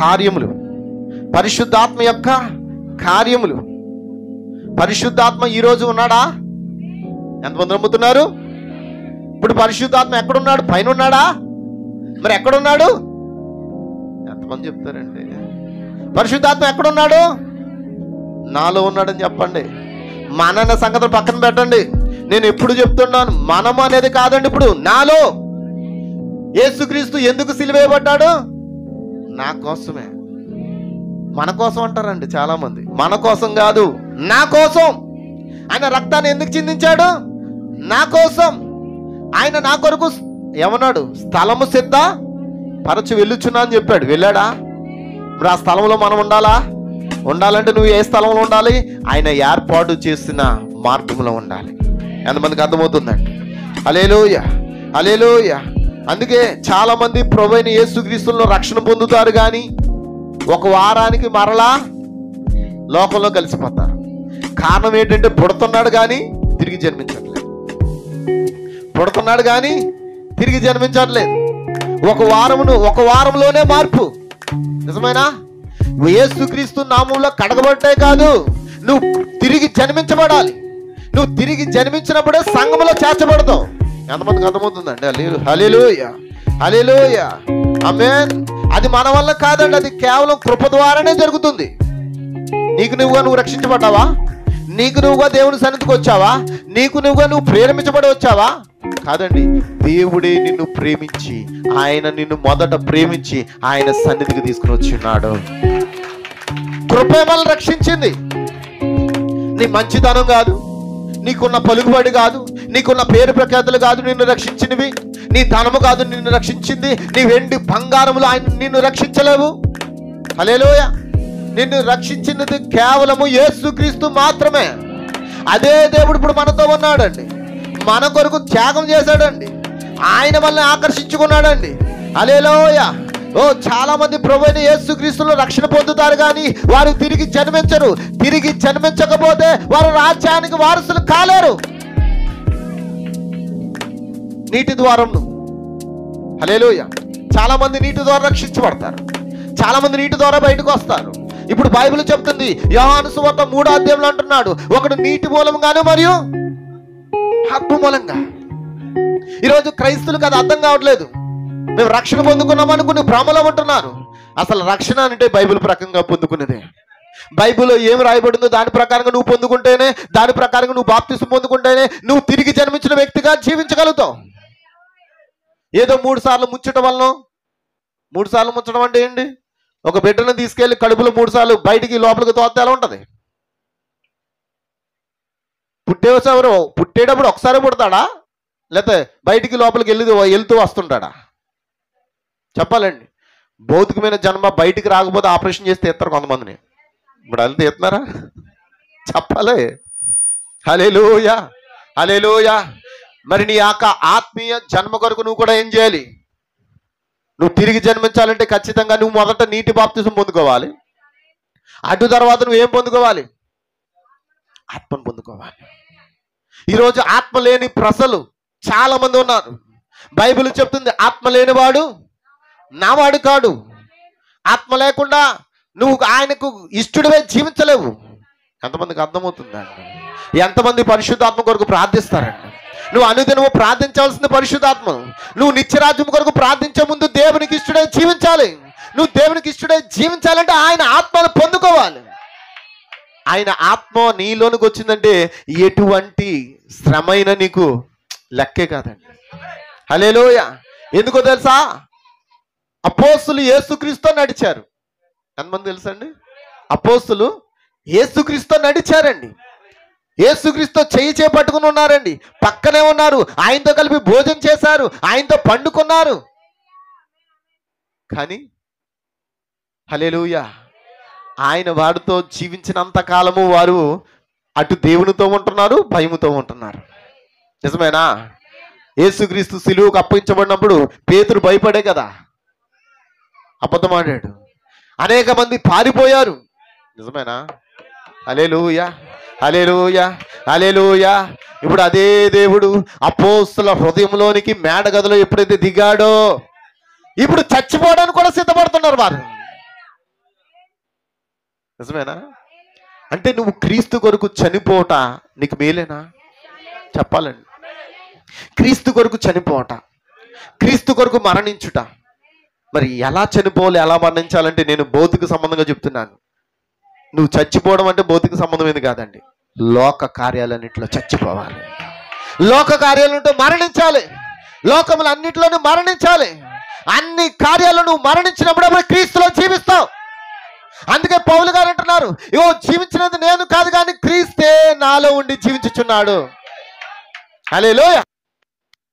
కార్యములు, పరిశుద్ధాత్మ యొక్క కార్యములు. పరిశుద్ధాత్మ ఈరోజు ఉన్నాడా? ఎంతమంది నమ్ముతున్నారు? ఇప్పుడు పరిశుద్ధాత్మ ఎక్కడున్నాడు? పైన ఉన్నాడా? మరి ఎక్కడున్నాడు? ఎంతమంది చెప్తారండి? పరిశుద్ధాత్మ ఎక్కడున్నాడు? నాలో ఉన్నాడని చెప్పండి. మన సంగతులు పక్కన పెట్టండి. నేను ఎప్పుడు చెప్తున్నాను, మనం అనేది కాదండి. ఇప్పుడు నాలో. యేసుక్రీస్తు ఎందుకు సిలువేయబడ్డాడు? నా కోసమే. మన కోసం అంటారండి చాలా మంది. మన కోసం కాదు, నా కోసం. ఆయన రక్తాన్ని ఎందుకు చిందించాడు? నా కోసం. ఆయన నా కొరకు ఏమన్నాడు? స్థలము సిద్ధ పరచు వెళ్ళుచున్నా అని చెప్పాడు. వెళ్ళాడా? మరి ఆ స్థలంలో మనం ఉండాలా? ఉండాలంటే నువ్వు ఏ స్థలంలో ఉండాలి? ఆయన ఏర్పాటు చేసిన మార్గంలో ఉండాలి. ఎంతమందికి అర్థమవుతుందండి? హల్లెలూయా, హల్లెలూయా. అందుకే చాలా మంది ప్రభువైన యేసుక్రీస్తులో రక్షణ పొందుతారు, కానీ ఒక వారానికి మరలా లోకంలో కలిసిపోతారు. కారణం ఏంటంటే పుడుతున్నాడు కానీ తిరిగి జన్మించట్లేదు. పుడుతున్నాడు కానీ తిరిగి జన్మించట్లేదు. ఒక వారంలోనే మార్పు. నిజమేనా? యేసుక్రీస్తు నామంలో కడగబడ్డే కాదు, నువ్వు తిరిగి జన్మించబడాలి. నువ్వు తిరిగి జన్మించినప్పుడే సంఘంలో చేర్చబడతావు. ఎంతమందికి అర్థమవుతుందండి? హల్లెలూయా, హల్లెలూయా, ఆమేన్. అది మన వల్ల కాదండి, అది కేవలం కృప ద్వారానే జరుగుతుంది. నీకు నువ్వు రక్షించబడ్డావా? నీకు నువ్వుగా దేవుని సన్నిధికి వచ్చావా? నీకు నువ్వు ప్రేమించబడి వచ్చావా? కాదండి, దేవుడే నిన్ను ప్రేమించి, ఆయన నిన్ను మొదట ప్రేమించి ఆయన సన్నిధికి తీసుకుని వచ్చిన్నాడు. కృపే మనల్ని రక్షించింది. నీ మంచితనం కాదు, నీకున్న పలుకుబడి కాదు, నీకున్న పేరు ప్రఖ్యాతులు కాదు నిన్ను రక్షించినవి. నీ ధనము కాదు నిన్ను రక్షించింది. నీ వెండి బంగారములు ఆయన నిన్ను రక్షించలేవు. హల్లెలూయా. నిన్ను రక్షించినది కేవలము యేసుక్రీస్తు మాత్రమే. అదే దేవుడు ఇప్పుడు మనతో ఉన్నాడండి. మన కొరకు త్యాగం చేశాడండి. ఆయన మనల్ని ఆకర్షించుకున్నాడండి. హల్లెలూయా. ఓ చాలా మంది ప్రభువైన యేసుక్రీస్తులో రక్షణ పొందుతారు, కానీ వారు తిరిగి జన్మించరు. తిరిగి జన్మించకపోతే వారు రాజ్యానికి వారసులు కాలేరు. నీటి ద్వారం. హల్లెలూయా. చాలా మంది నీటి ద్వారా రక్షించబడతారు. చాలా మంది నీటి ద్వారా బయటకు వస్తారు. ఇప్పుడు బైబిల్ చెప్తుంది, యోహాను సువార్త 3వ అధ్యాయంలో అంటున్నాడు, ఒకడు నీటి మూలంగాను మరియు ఆత్మ మూలంగా. ఈరోజు క్రైస్తువులకు అది అర్థం కావట్లేదు. మేము రక్షణ పొందుకున్నాం అనుకుని భ్రమలో ఉంటున్నారు. అసలు రక్షణ అంటే బైబిల్ ప్రకారంగా పొందుకునేదే. బైబిల్లో ఏం రాయబడిందో దాని ప్రకారంగా నువ్వు పొందుకుంటేనే, దాని ప్రకారంగా నువ్వు బాప్తిసం పొందుకుంటేనే నువ్వు తిరిగి జన్మించిన వ్యక్తిగా జీవించగలుగుతావు. ఏదో 3 సార్లు ముంచడం వలన, 3 సార్లు ముంచడం అంటే ఏంటి? ఒక బిడ్డను తీసుకెళ్లి కడుపులో 3 సార్లు బయటికి లోపలికి తోస్తే ఎలా ఉంటుంది? పుట్టేటప్పుడు ఒకసారి పుడతాడా, లేకపోతే బయటికి లోపలికి వెళ్తూ వస్తుంటాడా? చెప్పాలండి. భౌతికమైన జన్మ బయటికి రాకపోతే ఆపరేషన్ చేసి తీస్తారు కొంతమందిని. ఇప్పుడు అది తీస్తున్నారా? చెప్పాలి. హల్లెలూయా, హల్లెలూయా. మరి నీ ఆత్మీయ జన్మ కొరకు నువ్వు కూడా ఏం చేయాలి? నువ్వు తిరిగి జన్మించాలంటే ఖచ్చితంగా నువ్వు మొదట నీటి బాప్తిసం పొందుకోవాలి. అటు తర్వాత నువ్వు ఏం పొందుకోవాలి? ఆత్మను పొందుకోవాలి. ఈరోజు ఆత్మ లేని ప్రజలు చాలా మంది ఉన్నారు. బైబిల్ చెప్తుంది, ఆత్మ లేనివాడు నావాడు కాడు. ఆత్మ లేకుండా నువ్వు ఆయనకు ఇష్టడివే జీవించలేవు. ఎంతమందికి అర్థమవుతుందండి? ఎంతమంది పరిశుద్ధాత్మ కొరకు ప్రార్థిస్తారండి? నువ్వు అనుదినము ప్రార్థించాల్సిన పరిశుద్ధాత్మను. నువ్వు నిత్యరాజ్యం కొరకు ప్రార్థించే ముందు దేవునికి ఇష్టడై జీవించాలి. నువ్వు దేవునికి ఇష్టడై జీవించాలంటే ఆయన ఆత్మను పొందుకోవాలి. ఆయన ఆత్మ నీలోనికి వచ్చిందంటే ఎటువంటి శ్రమైన నీకు లెక్కే కాదండి. హల్లెలూయా. ఎందుకో తెలుసా? అపోస్తులు యేసుక్రీస్తుతో నడిచారు. ఎంతమంది తెలుసండి? అపోస్తులు యేసుక్రీస్తుతో నడిచారండి. యేసుక్రీస్తుతో చెయ్యి చేపట్టుకుని ఉన్నారండి. పక్కనే ఉన్నారు. ఆయనతో కలిపి భోజనం చేశారు. ఆయనతో పండుకున్నారు. కానీ హల్లెలూయా, ఆయన వారితో జీవించినంత కాలము వారు అటు దేవునితో ఉంటున్నారు, భయముతో ఉంటున్నారు. నిజమేనా? యేసుక్రీస్తు సిలువకు అప్పగించబడినప్పుడు పేతురు భయపడే కదా అబద్ధం ఆడాడు. అనేక మంది పారిపోయారు. నిజమేనా? హల్లెలూయా, హల్లెలూయా, హల్లెలూయా. ఇప్పుడు అదే దేవుడు అపోస్తుల హృదయంలోనికి మేడగదిలో ఎప్పుడైతే దిగాడో, ఇప్పుడు చచ్చిపోవడానికి కూడా సిద్ధపడుతున్నారు వారు. నిజమేనా? అంటే నువ్వు క్రీస్తు కొరకు చనిపోవట నీకు మేలేనా? చెప్పాలండి. క్రీస్తు కొరకు చనిపోవట, క్రీస్తు కొరకు మరణించుట. మరి ఎలా చనిపోవాలి, ఎలా మరణించాలంటే నేను భౌతిక సంబంధంగా చెప్తున్నాను. నువ్వు చచ్చిపోవడం అంటే భౌతిక సంబంధమైనది కాదండి. లోక కార్యాలన్నింటిలో చచ్చిపోవాలి. లోక కార్యాలన్నింటిలో మరణించాలి. లోకములు అన్నింటిలోనూ మరణించాలి. అన్ని కార్యాలను నువ్వు మరణించినప్పుడు క్రీస్తులో జీవిస్తావు. అందుకే పౌలు గారు అంటున్నారు, ఇగో జీవించినది నేను కాదు కానీ క్రీస్తే నాలో ఉండి జీవించుచున్నాడు. హల్లెలూయా.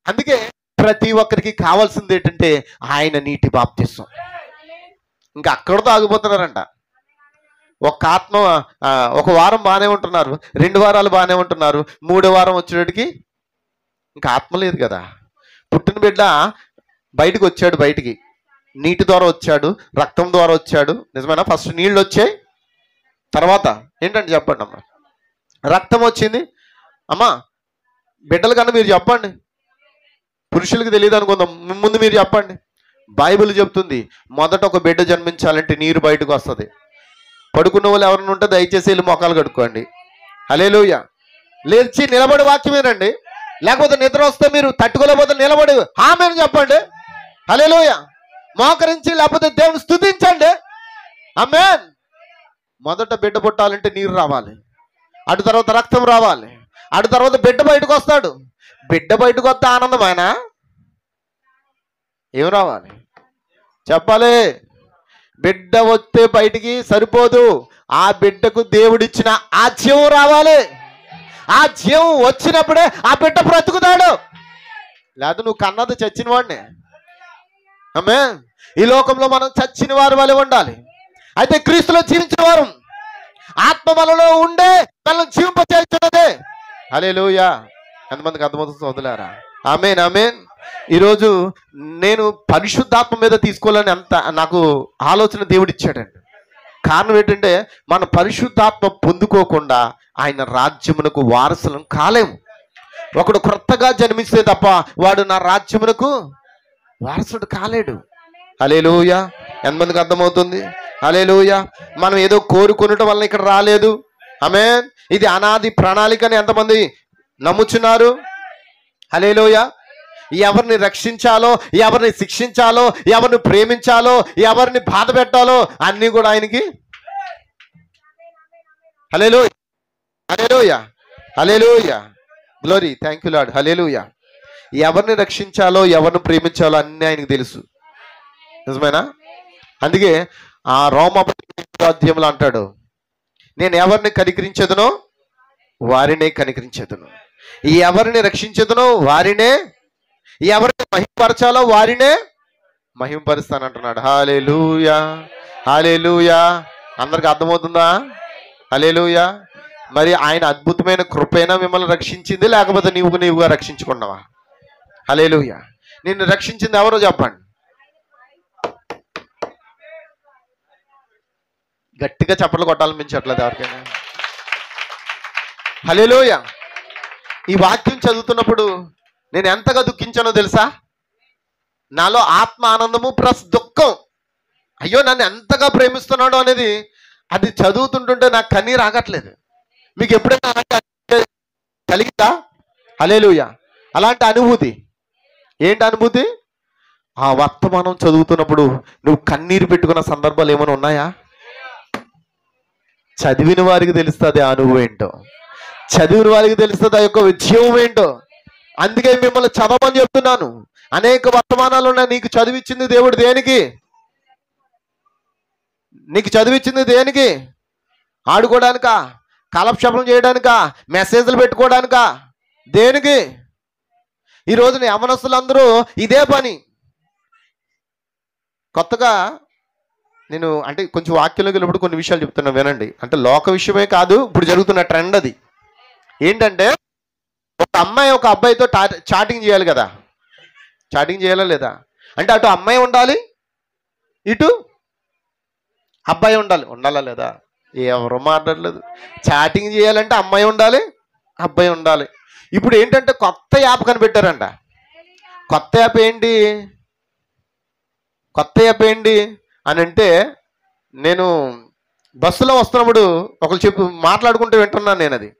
అందుకే ప్రతి ఒక్కరికి కావాల్సింది ఏంటంటే ఆయన నీటి బాప్తిసం. ఇంకా అక్కడితో ఆగిపోతున్నారంట. ఒక ఆత్మ ఒక వారం బాగానే ఉంటున్నారు, 2 వారాలు బాగానే ఉంటున్నారు, 3వ వారం వచ్చేటికి ఇంకా ఆత్మ లేదు కదా. పుట్టిన బిడ్డ బయటకు వచ్చాడు, బయటికి నీటి ద్వారా వచ్చాడు, రక్తం ద్వారా వచ్చాడు. నిజమేనా? ఫస్ట్ నీళ్ళు వచ్చాయి, తర్వాత ఏంటంటే చెప్పండి అమ్మా, రక్తం వచ్చింది. అమ్మా బిడ్డల కన్నా మీరు చెప్పండి, పురుషులకి తెలియదు అనుకుందాం, ముందు మీరు చెప్పండి. బైబిల్ చెప్తుంది మొదట ఒక బిడ్డ జన్మించాలంటే నీరు బయటకు వస్తుంది. పడుకున్న వాళ్ళు ఎవరైనా ఉంటే దయచేసి వెళ్ళి మొఖాలు కడుక్కోండి. హల్లెలూయా. లేచి నిలబడి వాక్యమేనండి. లేకపోతే నిద్ర వస్తే మీరు తట్టుకోలేకపోతే నిలబడి ఆమేన్ చెప్పండి. హల్లెలూయా. మోకరించి లేకపోతే దేవుని స్తుతించండి. ఆమేన్. మొదట బిడ్డ పుట్టాలంటే నీరు రావాలి, అటు తర్వాత రక్తం రావాలి, అటు తర్వాత బిడ్డ బయటకు వస్తాడు. బిడ్డ బయటకు వస్తే ఆనందమైన ఏం రావాలి చెప్పాలి. బిడ్డ వస్తే బయటికి సరిపోదు, ఆ బిడ్డకు దేవుడిచ్చిన ఆ జీవం రావాలి. ఆ జీవం వచ్చినప్పుడే ఆ బిడ్డ బ్రతుకుతాడు. లేదా నువ్వు కన్నది చచ్చిన వాడిని. ఆమేన్. ఈ లోకంలో మనం చచ్చిన వారి వలె ఉండాలి. అయితే క్రీస్తులో జీవించిన వారు ఆత్మ మనలో ఉండే మనల్ని జీవింపచేస్తున్నదే. హల్లెలూయా. ఎంతమందికి అర్థమవుతుంది సోదరులారా? ఆమేన్, ఆమేన్. ఈరోజు నేను పరిశుద్ధాత్మ మీద తీసుకోవాలని నాకు ఆలోచన దేవుడు ఇచ్చాడండి. కారణం ఏంటంటే మన పరిశుద్ధాత్మ పొందుకోకుండా ఆయన రాజ్యమునకు వారసులం కాలేము. ఒకడు క్రొత్తగా జన్మిస్తే తప్ప వాడు నా రాజ్యమునకు వారసుడు కాలేడు. హల్లెలూయా. ఎంతమందికి అర్థమవుతుంది? హల్లెలూయా. మనం ఏదో కోరుకొనటం వల్ల ఇక్కడ రాలేదు. ఆమేన్. ఇది అనాది ప్రణాళికని ఎంతమంది నమ్ముచున్నారు? హల్లెలూయా. ఎవరిని రక్షించాలో, ఎవరిని శిక్షించాలో, ఎవరిని ప్రేమించాలో, ఎవరిని బాధ పెట్టాలో అన్నీ కూడా ఆయనకి. Hallelujah, hallelujah, hallelujah. Glory, thank you Lord. Hallelujah. ఎవరిని రక్షించాలో, ఎవరిని ప్రేమించాలో అన్నీ ఆయనకు తెలుసు. నిజమేనా? అందుకే ఆ రోమాధ్యాయంలో అంటాడు, నేను ఎవరిని కనికరించేదనో వారినే కనికరించేదను, ఎవరిని రక్షించేదనో వారినే, ఎవరిని మహిమపరచాలో వారినే మహిమపరుస్తానంటున్నాడు. హల్లెలూయా, హల్లెలూయా. అందరికి అర్థమవుతుందా? హల్లెలూయా. మరి ఆయన అద్భుతమైన కృపైనా మిమ్మల్ని రక్షించింది, లేకపోతే నీవుగా రక్షించుకున్నావా? హల్లెలూయా. నిన్ను రక్షించింది ఎవరో చెప్పండి. గట్టిగా చప్పట్లు కొట్టాలనిపించట్లేదు ఎవరికైనా? హల్లెలూయా. ఈ వాక్యం చదువుతున్నప్పుడు నేను ఎంతగా దుఃఖించానో తెలుసా? నాలో ఆత్మ ఆనందము ప్లస్ దుఃఖం. అయ్యో నన్ను ఎంతగా ప్రేమిస్తున్నాడో అనేది అది చదువుతుంటుంటే నాకు కన్నీరు ఆగట్లేదు. మీకు ఎప్పుడైనా కలిగిందా? హల్లెలూయా. అలాంటి అనుభూతి. ఏంటి అనుభూతి? ఆ వర్తమానం చదువుతున్నప్పుడు నువ్వు కన్నీరు పెట్టుకున్న సందర్భాలు ఏమైనా ఉన్నాయా? చదివిన వారికి తెలుస్తుంది ఆ అనుభవం ఏంటో, చదివిన వారికి తెలుస్తుంది ఆ యొక్క విజయం ఏంటో. అందుకే మిమ్మల్ని చదవమని చెప్తున్నాను. అనేక వర్తమానాలు ఉన్నాయి. నీకు చదివిచ్చింది దేవుడు దేనికి? నీకు చదివిచ్చింది దేనికి? ఆడుకోవడానికా? కాలక్షేపం చేయడానికా? మెసేజ్లు పెట్టుకోవడానికా? దేనికి? ఈ రోజున యవనస్తులందరూ ఇదే పని. కొత్తగా నేను అంటే కొంచెం వాక్యంలోకి వెళ్ళినప్పుడు కొన్ని విషయాలు చెప్తున్నా వినండి. అంటే లోక విషయమే కాదు, ఇప్పుడు జరుగుతున్న ట్రెండ్ అది. ఏంటంటే ఒక అమ్మాయి ఒక అబ్బాయితో చాటింగ్ చేయాలి కదా. చాటింగ్ చేయాలా లేదా? అంటే అటు అమ్మాయి ఉండాలి, ఇటు అబ్బాయి ఉండాలి. ఉండాలా లేదా? ఎవరు మాట్లాడలేదు. చాటింగ్ చేయాలంటే అమ్మాయి ఉండాలి, అబ్బాయి ఉండాలి. ఇప్పుడు ఏంటంటే కొత్త యాప్ కనిపెట్టారంట. కొత్త యాప్ ఏంటి? కొత్త యాప్ ఏంటి అని అంటే నేను బస్సులో వస్తున్నప్పుడు ఒకరు మాట్లాడుకుంటూ వింటున్నాను నేను. అది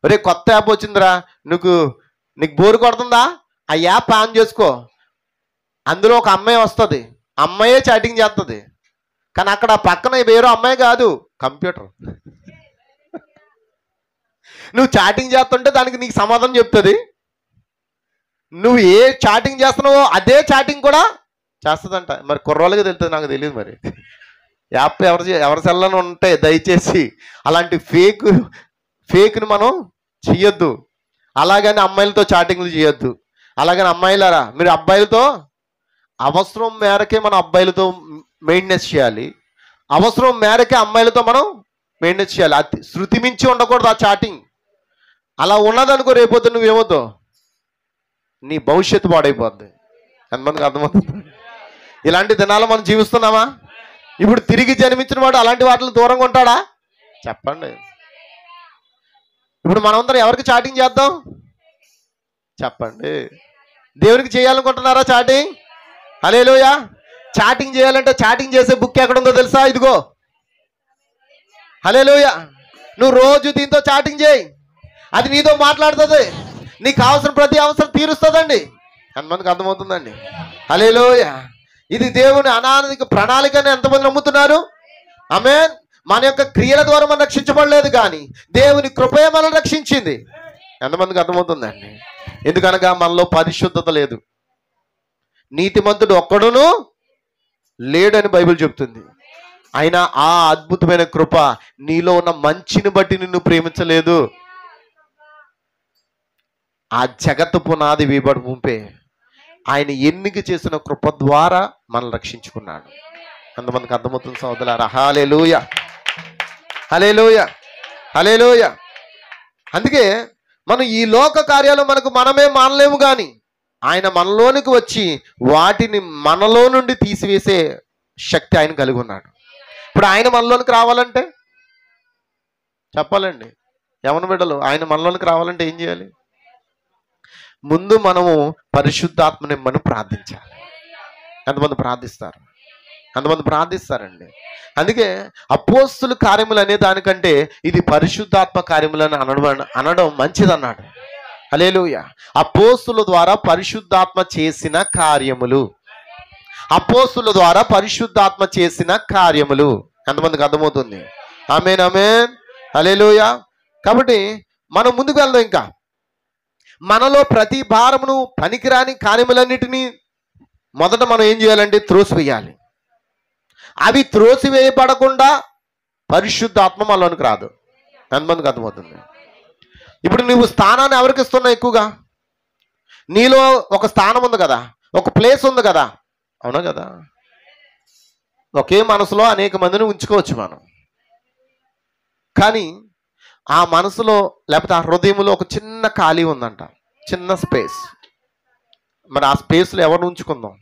ఒరే కొత్త యాప్ వచ్చిందిరా, నీకు బోరు కొడుతుందా, ఆ యాప్ ఆన్ చేసుకో, అందులో ఒక అమ్మాయి వస్తుంది, అమ్మాయే చాటింగ్ చేస్తుంది, కానీ అక్కడ పక్కన వేరే అమ్మాయి కాదు, కంప్యూటర్. నువ్వు చాటింగ్ చేస్తుంటే దానికి నీకు సమాధానం చెప్తుంది. నువ్వు ఏ చాటింగ్ చేస్తున్నావో అదే చాటింగ్ కూడా చేస్తుందంట. మరి కుర్రోళ్ళకి తెలుస్తుంది, నాకు తెలియదు. మరి యాప్ ఎవరి సెల్లను ఉంటే దయచేసి అలాంటి ఫేక్ని మనం చెయ్యొద్దు. అలాగని అమ్మాయిలతో చాటింగ్లు చేయొద్దు. అలాగని అమ్మాయిలారా, మీరు అబ్బాయిలతో అవసరం మేరకే మనం అబ్బాయిలతో మెయింటెనెన్స్ చేయాలి, అవసరం మేరకే అమ్మాయిలతో మనం మెయింటెనెన్స్ చేయాలి. అది శృతి మించి ఉండకూడదు ఆ చాటింగ్. అలా ఉన్నదనుకో, రేపొద్దు నువ్వేమవుతావు, నీ భవిష్యత్తు పాడైపోద్ది. ఎంతమందికి అర్థమవుతుంది? ఇలాంటి దినాలు మనం జీవిస్తున్నామా? ఇప్పుడు తిరిగి జన్మించిన వాడు అలాంటి వాటిని దూరంగా ఉంటాడా? చెప్పండి. ఇప్పుడు మనమందరం ఎవరికి చాటింగ్ చేద్దాం చెప్పండి? దేవునికి చేయాలనుకుంటున్నారా చాటింగ్? హల్లెలూయా. చాటింగ్ చేయాలంటే చాటింగ్ చేసే బుక్ ఎక్కడుందో తెలుసా? ఇదిగో. హల్లెలూయా. నువ్వు రోజు దీంతో చాటింగ్ చేయి, అది నీతో మాట్లాడుతుంది, నీకు కావాల్సిన ప్రతి అవసరం తీరుస్తుందండి. ఎంతమందికి అర్థమవుతుందండి? హల్లెలూయా. ఇది దేవుని అనాదిక ప్రణాళికని ఎంతమంది నమ్ముతున్నారు? ఆమేన్. మన యొక్క క్రియల ద్వారా మనం రక్షించబడలేదు, కానీ దేవుని కృపయే మనల్ని రక్షించింది. ఎంతమందికి అర్థమవుతుందండి? ఎందుకనగా మనలో పరిశుద్ధత లేదు, నీతిమంతుడు ఒక్కడును లేడని బైబిల్ చెప్తుంది. అయినా ఆ అద్భుతమైన కృప నీలో ఉన్న మంచిని బట్టి నిన్ను ప్రేమించలేదు. ఆ జగత్తు పునాది వేయబడి ముంపే ఆయన ఎన్నిక చేసిన కృప ద్వారా మనల్ని రక్షించుకున్నాడు. ఎంతమందికి అర్థమవుతుంది సోదరులారా? హల్లెలూయా, హల్లెలూయా, హల్లెలూయా. అందుకే మనం ఈ లోక కార్యాలు మనమే మానలేము, కానీ ఆయన మనలోనికి వచ్చి వాటిని మనలో నుండి తీసివేసే శక్తి ఆయన కలిగి ఉన్నాడు. ఇప్పుడు ఆయన మనలోనికి రావాలంటే చెప్పాలండి, యవన బిడ్డలు, ఆయన మనలోనికి రావాలంటే ఏం చేయాలి? ముందు మనము పరిశుద్ధాత్మని మనం ప్రార్థించాలి. ఎంతమంది ప్రార్థిస్తారు? అంతమంది ప్రార్థిస్తారండి. అందుకే అపోస్తుల కార్యములు అనే దానికంటే ఇది పరిశుద్ధాత్మ కార్యములను అనడం మంచిదన్నాడు. హల్లెలూయా. అపోస్తుల ద్వారా పరిశుద్ధాత్మ చేసిన కార్యములు, అపోస్తుల ద్వారా పరిశుద్ధాత్మ చేసిన కార్యములు. ఎంతమందికి అర్థమవుతుంది? ఆమేన్, ఆమేన్, హల్లెలూయా. కాబట్టి మనం ముందుకు వెళ్దాం. ఇంకా మనలో ప్రతి భారమును పనికిరాని కార్యములన్నిటినీ మొదట మనం ఏం చేయాలంటే త్రోసివేయాలి. అవి త్రోసివేయబడకుండా పరిశుద్ధాత్మ మనలోనికి రాదు. ఎంతమందికి అర్థమవుతుంది? ఇప్పుడు నువ్వు స్థానాన్ని ఎవరికి ఇస్తున్నావు? ఎక్కువగా నీలో ఒక స్థానం ఉంది కదా, ఒక ప్లేస్ ఉంది కదా, అవునా కదా? ఒకే మనసులో అనేక మందిని ఉంచుకోవచ్చు మనం, కానీ ఆ మనసులో లేకపోతే ఆ హృదయంలో ఒక చిన్న ఖాళీ ఉందంట, చిన్న స్పేస్. మరి ఆ స్పేస్లో ఎవరిని ఉంచుకుందాం?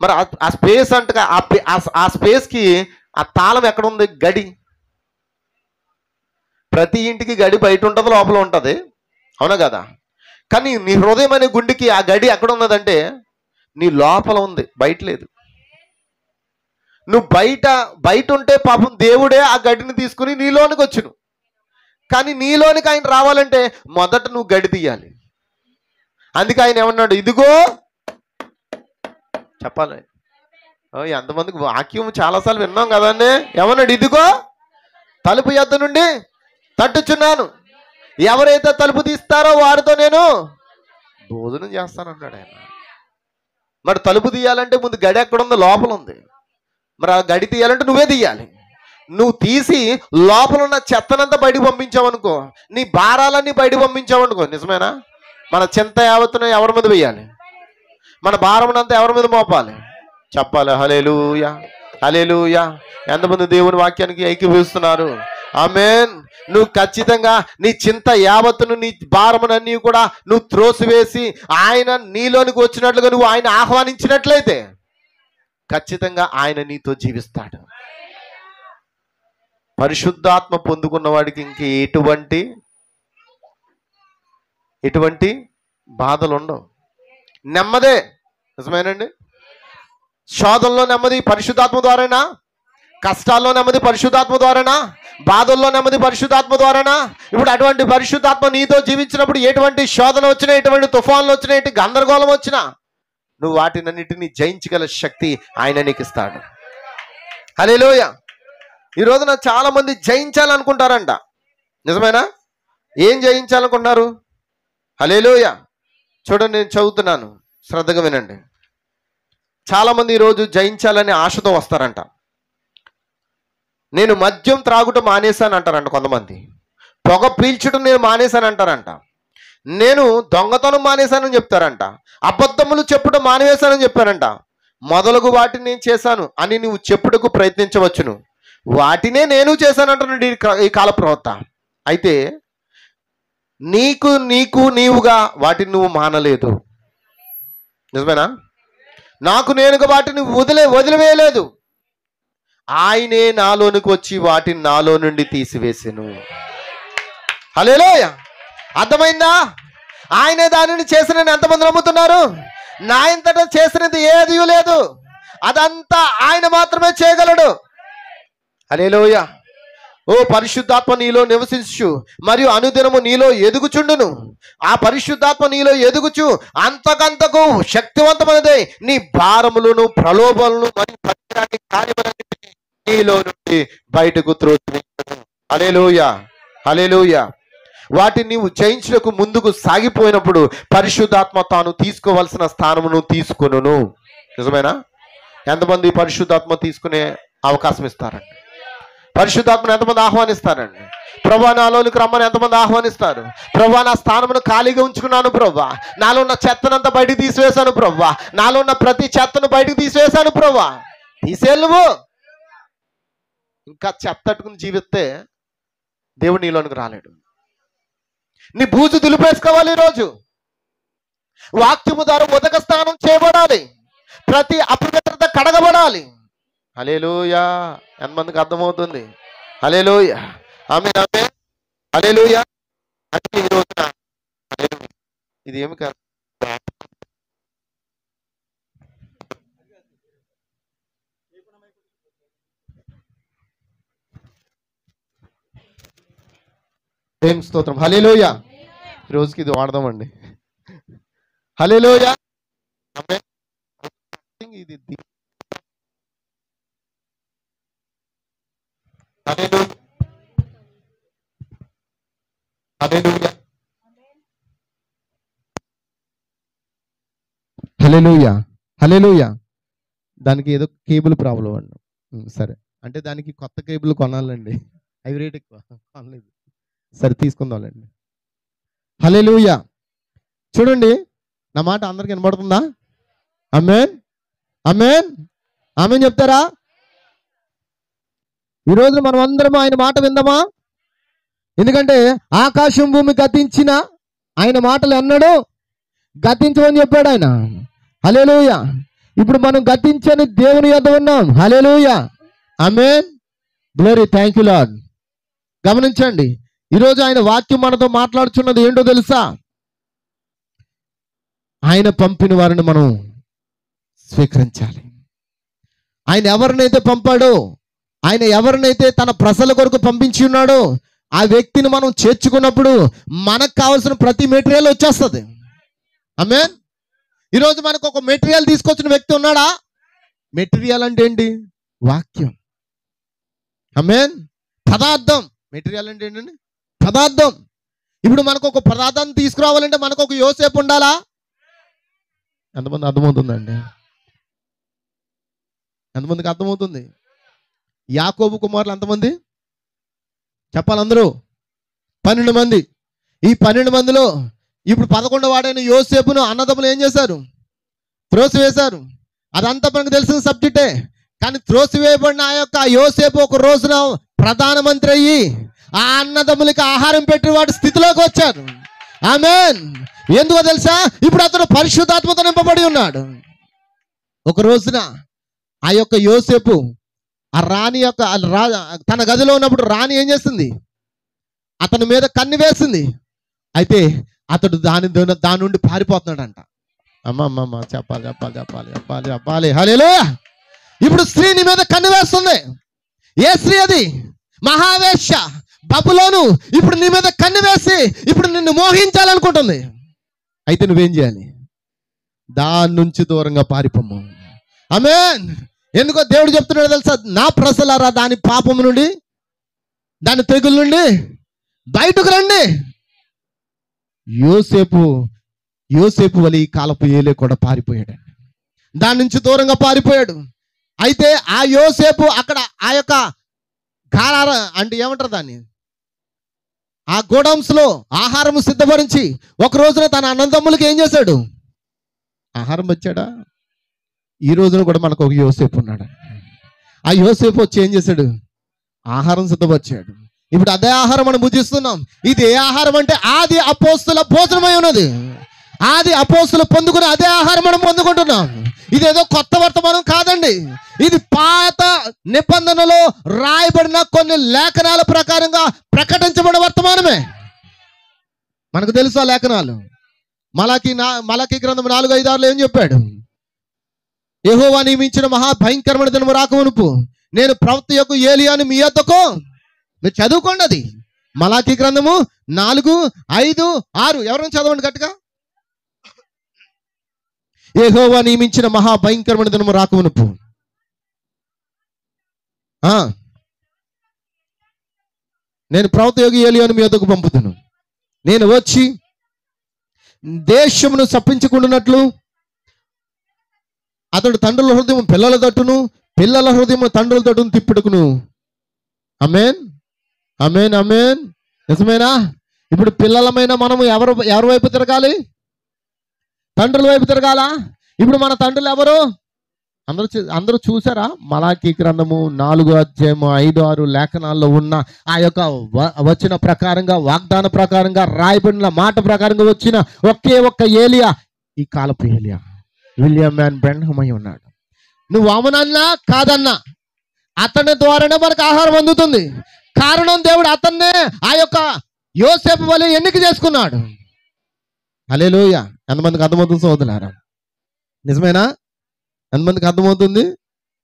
మరి ఆ స్పేస్ అంటే ఆ స్పేస్కి ఆ తాళం ఎక్కడ ఉంది? గడి. ప్రతి ఇంటికి గడి బయట ఉంటుంది, లోపల ఉంటుంది, అవునా కదా? కానీ నీ హృదయం అనే గుండెకి ఆ గడి ఎక్కడ ఉన్నదంటే నీ లోపల ఉంది, బయట లేదు. నువ్వు బయట ఉంటే పాపం దేవుడే ఆ గడిని తీసుకుని నీలోనికి వచ్చును. కానీ నీలోనికి ఆయన రావాలంటే మొదట నువ్వు గడి తీయాలి. అందుకే ఆయన ఏమన్నాడు? ఇదిగో. చెప్పాలి, ఎంతమందికి వాక్యం చాలాసార్లు విన్నాం కదండి. ఏమన్నాడు? ఇదిగో తలుపు యొద్ద నుండి తట్టుచున్నాను, ఎవరైతే తలుపు తీస్తారో వారితో నేను భోజనం చేస్తానన్నాడు ఆయన. మరి తలుపు తీయాలంటే ముందు గడి ఎక్కడుందో? లోపల ఉంది. మరి ఆ గడి తీయాలంటే నువ్వే తీయాలి. నువ్వు తీసి లోపల ఉన్న చెత్తనంతా బయటకు పంపించావనుకో, నీ భారాలన్నీ బయటకు పంపించావనుకో, నిజమేనా? మన చింత యావత్తును ఎవరి మీద వేయాలి? మన భారమునంతా ఎవరి మీద మోపాలి? చెప్పాలి. హల్లెలూయా, హల్లెలూయా. ఎంతమంది దేవుని వాక్యానికి ఐక్యపిస్తున్నారు? ఆమేన్. నువ్వు ఖచ్చితంగా నీ చింత యావత్తును, నీ భారమునన్నీ కూడా నువ్వు త్రోసివేసి ఆయన నీలోనికి వచ్చినట్లుగా నువ్వు ఆయన ఆహ్వానించినట్లయితే ఖచ్చితంగా ఆయన నీతో జీవిస్తాడు. పరిశుద్ధాత్మ పొందుకున్న వాడికి ఇంక ఎటువంటి బాధలు ఉండవు, నెమ్మదే. నిజమేనండి? శోధనలో నెమ్మది పరిశుద్ధాత్మ ద్వారానా? కష్టాల్లో నెమ్మది పరిశుద్ధాత్మ ద్వారానా? బాధల్లో నెమ్మది పరిశుద్ధాత్మ ద్వారానా? ఇప్పుడు అటువంటి పరిశుద్ధాత్మ నీతో జీవించినప్పుడు ఎటువంటి శోధన వచ్చినా, ఎటువంటి తుఫాన్లు వచ్చినా, ఎటువంటి గందరగోళం వచ్చినా నువ్వు వాటినన్నిటిని జయించగల శక్తి ఆయన నీకు ఇస్తాడు. హల్లెలూయా. ఈ రోజున చాలా మంది జయించాలనుకుంటారంట. నిజమేనా? ఏం జయించాలనుకుంటున్నారు? హల్లెలూయా. చూడండి, నేను చదువుతున్నాను, శ్రద్ధగా వినండి. చాలామంది ఈరోజు జయించాలని ఆశతో వస్తారంట. నేను మద్యం త్రాగుటం మానేశాను అంటారంట కొంతమంది. పొగ పీల్చడం నేను మానేశాను అంటారంట. నేను దొంగతనం మానేశానని చెప్తారంట. అబద్ధములు చెప్పడం మానేశానని చెప్పారంట. మొదలగు వాటిని నేను చేశాను అని నువ్వు చెప్పుటకు ప్రయత్నించవచ్చును, వాటినే నేను చేశానంటున్నాడు ఈ కాల ప్రవక్త. అయితే నీవుగా వాటిని నువ్వు మానలేదు. నిజమేనా? నాకు నేనుగా వాటిని వదిలివేయలేదు. ఆయనే నాలోనికి వచ్చి వాటిని నాలో నుండి తీసివేసెను. హల్లెలూయా. అర్థమైందా? ఆయనే దానిని చేసిన ఎంతమంది నమ్ముతున్నారు? నా ఇంతటా చేసినది ఏది లేదు, అదంతా ఆయన మాత్రమే చేయగలడు. హల్లెలూయా. ఓ పరిశుద్ధాత్మ నీలో నివసించు మరియు అనుదినము నీలో ఎదుగుచుండును. ఆ పరిశుద్ధాత్మ నీలో ఎదుగుచు అంతకంతకు శక్తివంతమైనదే నీ భారములను, ప్రలోభములను మరియు పనికిరాని కార్యములన్నిటినీ నీలో నుండి బయటకు త్రోసివేయును. హల్లెలూయా. హల్లెలూయా. వాటిని నీవు జయించుటకు ముందుకు సాగిపోయినప్పుడు పరిశుద్ధాత్మ తాను తీసుకోవాల్సిన స్థానమును తీసుకొనును. నిజమేనా? ఎంతమంది పరిశుద్ధాత్మ తీసుకునే అవకాశం ఇస్తారండి? పరిశుద్ధాత్మను ఎంతమంది ఆహ్వానిస్తారండి? ప్రభా నాలోనికి రమ్మని ఎంతమంది ఆహ్వానిస్తారు? ప్రభా నా స్థానమును ఖాళీగా ఉంచుకున్నాను ప్రభా, నాలో ఉన్న చెత్తనంతా బయటకు తీసివేశాను ప్రభా, నాలో ఉన్న ప్రతి చెత్తను బయటకు తీసివేశాను ప్రభా. తీసేయాలి నువ్వు. ఇంకా చెత్తట్టుకుని జీవిస్తే దేవుడు నీలోనికి రాలేడు. నీ బూజు దులిపేసుకోవాలి. ఈరోజు వాక్యము ద్వారా ఉదక స్నానం చేయబడాలి. ప్రతి అపవిత్రత కడగబడాలి. హల్లెలూయా. ఎంతమందికి అర్థమవుతుంది? హల్లెలూయా. ఆమేన్, ఆమేన్. హల్లెలూయా. అంటే ఈ రోజున ఇది ఏమి కాదు, ఏం స్తోత్రం. హల్లెలూయా. ఈ రోజుకి ఇది వాడదామండి. హల్లెలూయా. ఆమేన్. ఇది హల్లెలూయా. హల్లెలూయా. హల్లెలూయా. హల్లెలూయా. దానికి ఏదో కేబుల్ ప్రాబ్లం అండి. సరే, అంటే దానికి కొత్త కేబుల్ కొనాలండి. అవి రేట్ ఎక్కువ, కొనలేదు. సరే, తీసుకుందాంలేండి. హల్లెలూయా. చూడండి, నా మాట అందరికి వినబడుతుందా? ఆమేన్, ఆమేన్, ఆమేన్ చెప్తారా? ఈరోజు మనం అందరం ఆయన మాట విందామా? ఎందుకంటే ఆకాశం భూమి గతించిన ఆయన మాటలు అన్నాడు గతించమని చెప్పాడు ఆయన. హల్లెలూయా. ఇప్పుడు మనం గతించని దేవుని యొద్ద ఉన్నాం. హల్లెలూయా. ఆమేన్. గ్లోరీ. Thank you lord. గమనించండి, ఈరోజు ఆయన వాక్యం మనతో మాట్లాడుచున్నది ఏంటో తెలుసా? ఆయన పంపిన వారిని మనం స్వీకరించాలి. ఆయన ఎవరినైతే పంపాడో, ఆయన ఎవరినైతే తన ప్రజల కొరకు పంపించి ఉన్నాడో ఆ వ్యక్తిని మనం చేర్చుకున్నప్పుడు మనకు కావాల్సిన ప్రతి మెటీరియల్ వచ్చేస్తుంది. ఆమేన్. ఈరోజు మనకు ఒక మెటీరియల్ తీసుకొచ్చిన వ్యక్తి ఉన్నాడా? మెటీరియల్ అంటే ఏంటి? వాక్యం. ఆమేన్. పదార్థం. మెటీరియల్ అంటే ఏంటండి? పదార్థం. ఇప్పుడు మనకు ఒక పదార్థాన్ని తీసుకురావాలంటే మనకు ఒక యోసేపు ఉండాలా? ఎంతమంది అర్థమవుతుందండి? ఎంతమందికి అర్థమవుతుంది? యాకోబు కుమారులు ఎంతమంది చెప్పాలి? అందరూ 12 మంది. ఈ 12 మందిలో ఇప్పుడు 11వ వాడైన యోసేపును అన్నదమ్ములు ఏం చేశారు? త్రోసివేశారు. అదంతా మనకు తెలిసిన సబ్జెక్టే. కానీ త్రోసివేయబడిన ఆ యొక్క యోసేపు ఒక రోజున ప్రధానమంత్రి అయ్యి ఆ అన్నదమ్ములకి ఆహారం పెట్టి వాటి స్థితిలోకి వచ్చారు. ఆమేన్. ఎందుకో తెలుసా? ఇప్పుడు అతను పరిశుద్ధాత్మతో నింపబడి ఉన్నాడు. ఒక రోజున ఆ యొక్క యోసేపు ఆ రాణి యొక్క తన గదిలో ఉన్నప్పుడు రాణి ఏం చేస్తుంది? అతని మీద కన్ను వేసింది. అయితే అతడు దాని నుండి పారిపోతున్నాడంట. అమ్మమ్మ చెప్పాలి. హల్లెలూయా. ఇప్పుడు స్త్రీ నీ మీద కన్ను వేస్తుంది. ఏ స్త్రీ అది? మహావేశ్య, బబులోను. ఇప్పుడు నీ మీద కన్ను వేసి ఇప్పుడు నిన్ను మోహించాలనుకుంటుంది. అయితే నువ్వేం చేయాలి? దాని నుంచి దూరంగా పారిపోము. ఆమేన్. ఎందుకో దేవుడు చెప్తున్నాడు తెలుసా? నా ప్రజలారా, దాని పాపము నుండి, దాని తెగుల నుండి బయటకు రండి. యోసేపు వలి ఈ కాలపు ఏలే కూడా పారిపోయాడు, దాని నుంచి దూరంగా పారిపోయాడు. అయితే ఆ యోసేపు అక్కడ ఆ యొక్క గారార అంటే ఏమంటారు దాన్ని, ఆ గోడౌన్స్ లో ఆహారం సిద్ధపరించి ఒక రోజున తన అన్నదమ్ములకి ఏం చేశాడు? ఆహారం వచ్చాడా? ఈ రోజున కూడా మనకు ఒక యోసేపు ఉన్నాడు. ఆ యోసేపు వచ్చి ఏం చేశాడు? ఆహారం సిద్ధపరిచాడు. ఇప్పుడు అదే ఆహారం మనం భుజిస్తున్నాం. ఇది ఏ ఆహారం అంటే ఆది అపోస్తుల భోజనమై ఉన్నది. ఆది అపోస్తులు పొందుకుని అదే ఆహారం మనం పొందుకుంటున్నాం. ఇదేదో కొత్త వర్తమానం కాదండి. ఇది పాత నిబంధనలో రాయబడిన కొన్ని లేఖనాల ప్రకారంగా ప్రకటించబడిన వర్తమానమే. మనకు తెలుసు ఆ లేఖనాలు. మలాకి గ్రంథం 4:5-6 ఏం చెప్పాడు? యెహోవా నియమించిన మహా భయంకరమైన దినము రాకమునుపు నేను ప్రవక్త యొక్క ఏలియాను మీ యొద్దకు, మీరు చదువుకోండి, అది మలాకి గ్రంథము 4:5-6. ఎవరైనా చదవండి గట్టిగా. యెహోవా నియమించిన మహా భయంకరమైన దినము రాకమునుపు నేను ప్రవక్త యొక్క ఏలియాను మీ యొద్దకు పంపుతాను. నేను వచ్చి దేశమును సప్పించుకుంటున్నట్లు అతడు తండ్రుల హృదయం పిల్లల తట్టును, పిల్లల హృదయం తండ్రుల తట్టును తిప్పుడుకును. ఆమేన్, ఆమేన్, ఆమేన్. నిజమేనా? ఇప్పుడు పిల్లలమైన మనము ఎవరి వైపు తిరగాలి? తండ్రుల వైపు తిరగాల. ఇప్పుడు మన తండ్రులు ఎవరు? అందరూ చూసారా? మలాకి గ్రంథము 4:5-6 లేఖనాల్లో ఉన్న ఆ యొక్క వచ్చిన ప్రకారంగా, వాగ్దాన ప్రకారంగా, రాయబడిన మాట ప్రకారంగా వచ్చిన ఒకే ఒక్క ఏలియా ఈ కాలపు ఏలియా, విలియం మ్యాన్ బ్రెన్హమ్ అయి ఉన్నాడు. నువ్వు అవునన్నా కాదన్నా అతని ద్వారానే మనకు ఆహారం అందుతుంది. కారణం దేవుడు అతన్నే ఆ యొక్క యోసేపు వలె ఎన్నిక చేసుకున్నాడు. హల్లెలూయా. ఎంతమందికి అర్థమవుతుంది సోదరులారా? నిజమేనా? ఎంతమందికి అర్థమవుతుంది?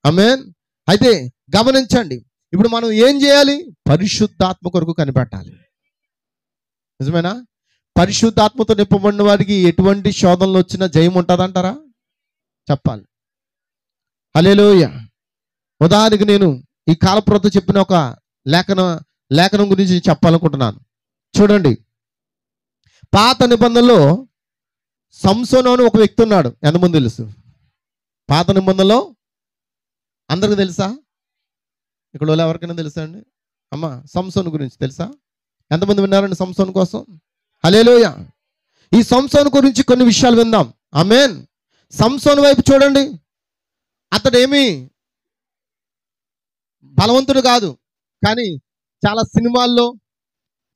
ఆమేన్. అయితే గమనించండి, ఇప్పుడు మనం ఏం చేయాలి? పరిశుద్ధాత్మ కొరకు కనిపెట్టాలి. నిజమేనా? పరిశుద్ధాత్మతో నింపబడిన వారికి ఎటువంటి శోధనలు వచ్చినా జయం ఉంటుందంటారా? చెప్పాలి. హల్లెలూయా. ఉదాహరణకి నేను ఈ కాలప్రతో చెప్పిన ఒక లేఖనం గురించి చెప్పాలనుకుంటున్నాను. చూడండి, పాత నిబంధనలో సంసోను అని ఒక వ్యక్తి ఉన్నాడు. ఎంతమంది తెలుసు? పాత నిబంధనలో అందరికి తెలుసా? ఇక్కడ ఎవరికైనా తెలుసా అండి? అమ్మ, సంసోను గురించి తెలుసా? ఎంతమంది విన్నారండి సంసోను కోసం? హల్లెలూయా. ఈ సంసోను గురించి కొన్ని విషయాలు విందాం. ఆమేన్. సంసోను వైపు చూడండి. అతడేమి బలవంతుడు కాదు, కానీ చాలా సినిమాల్లో,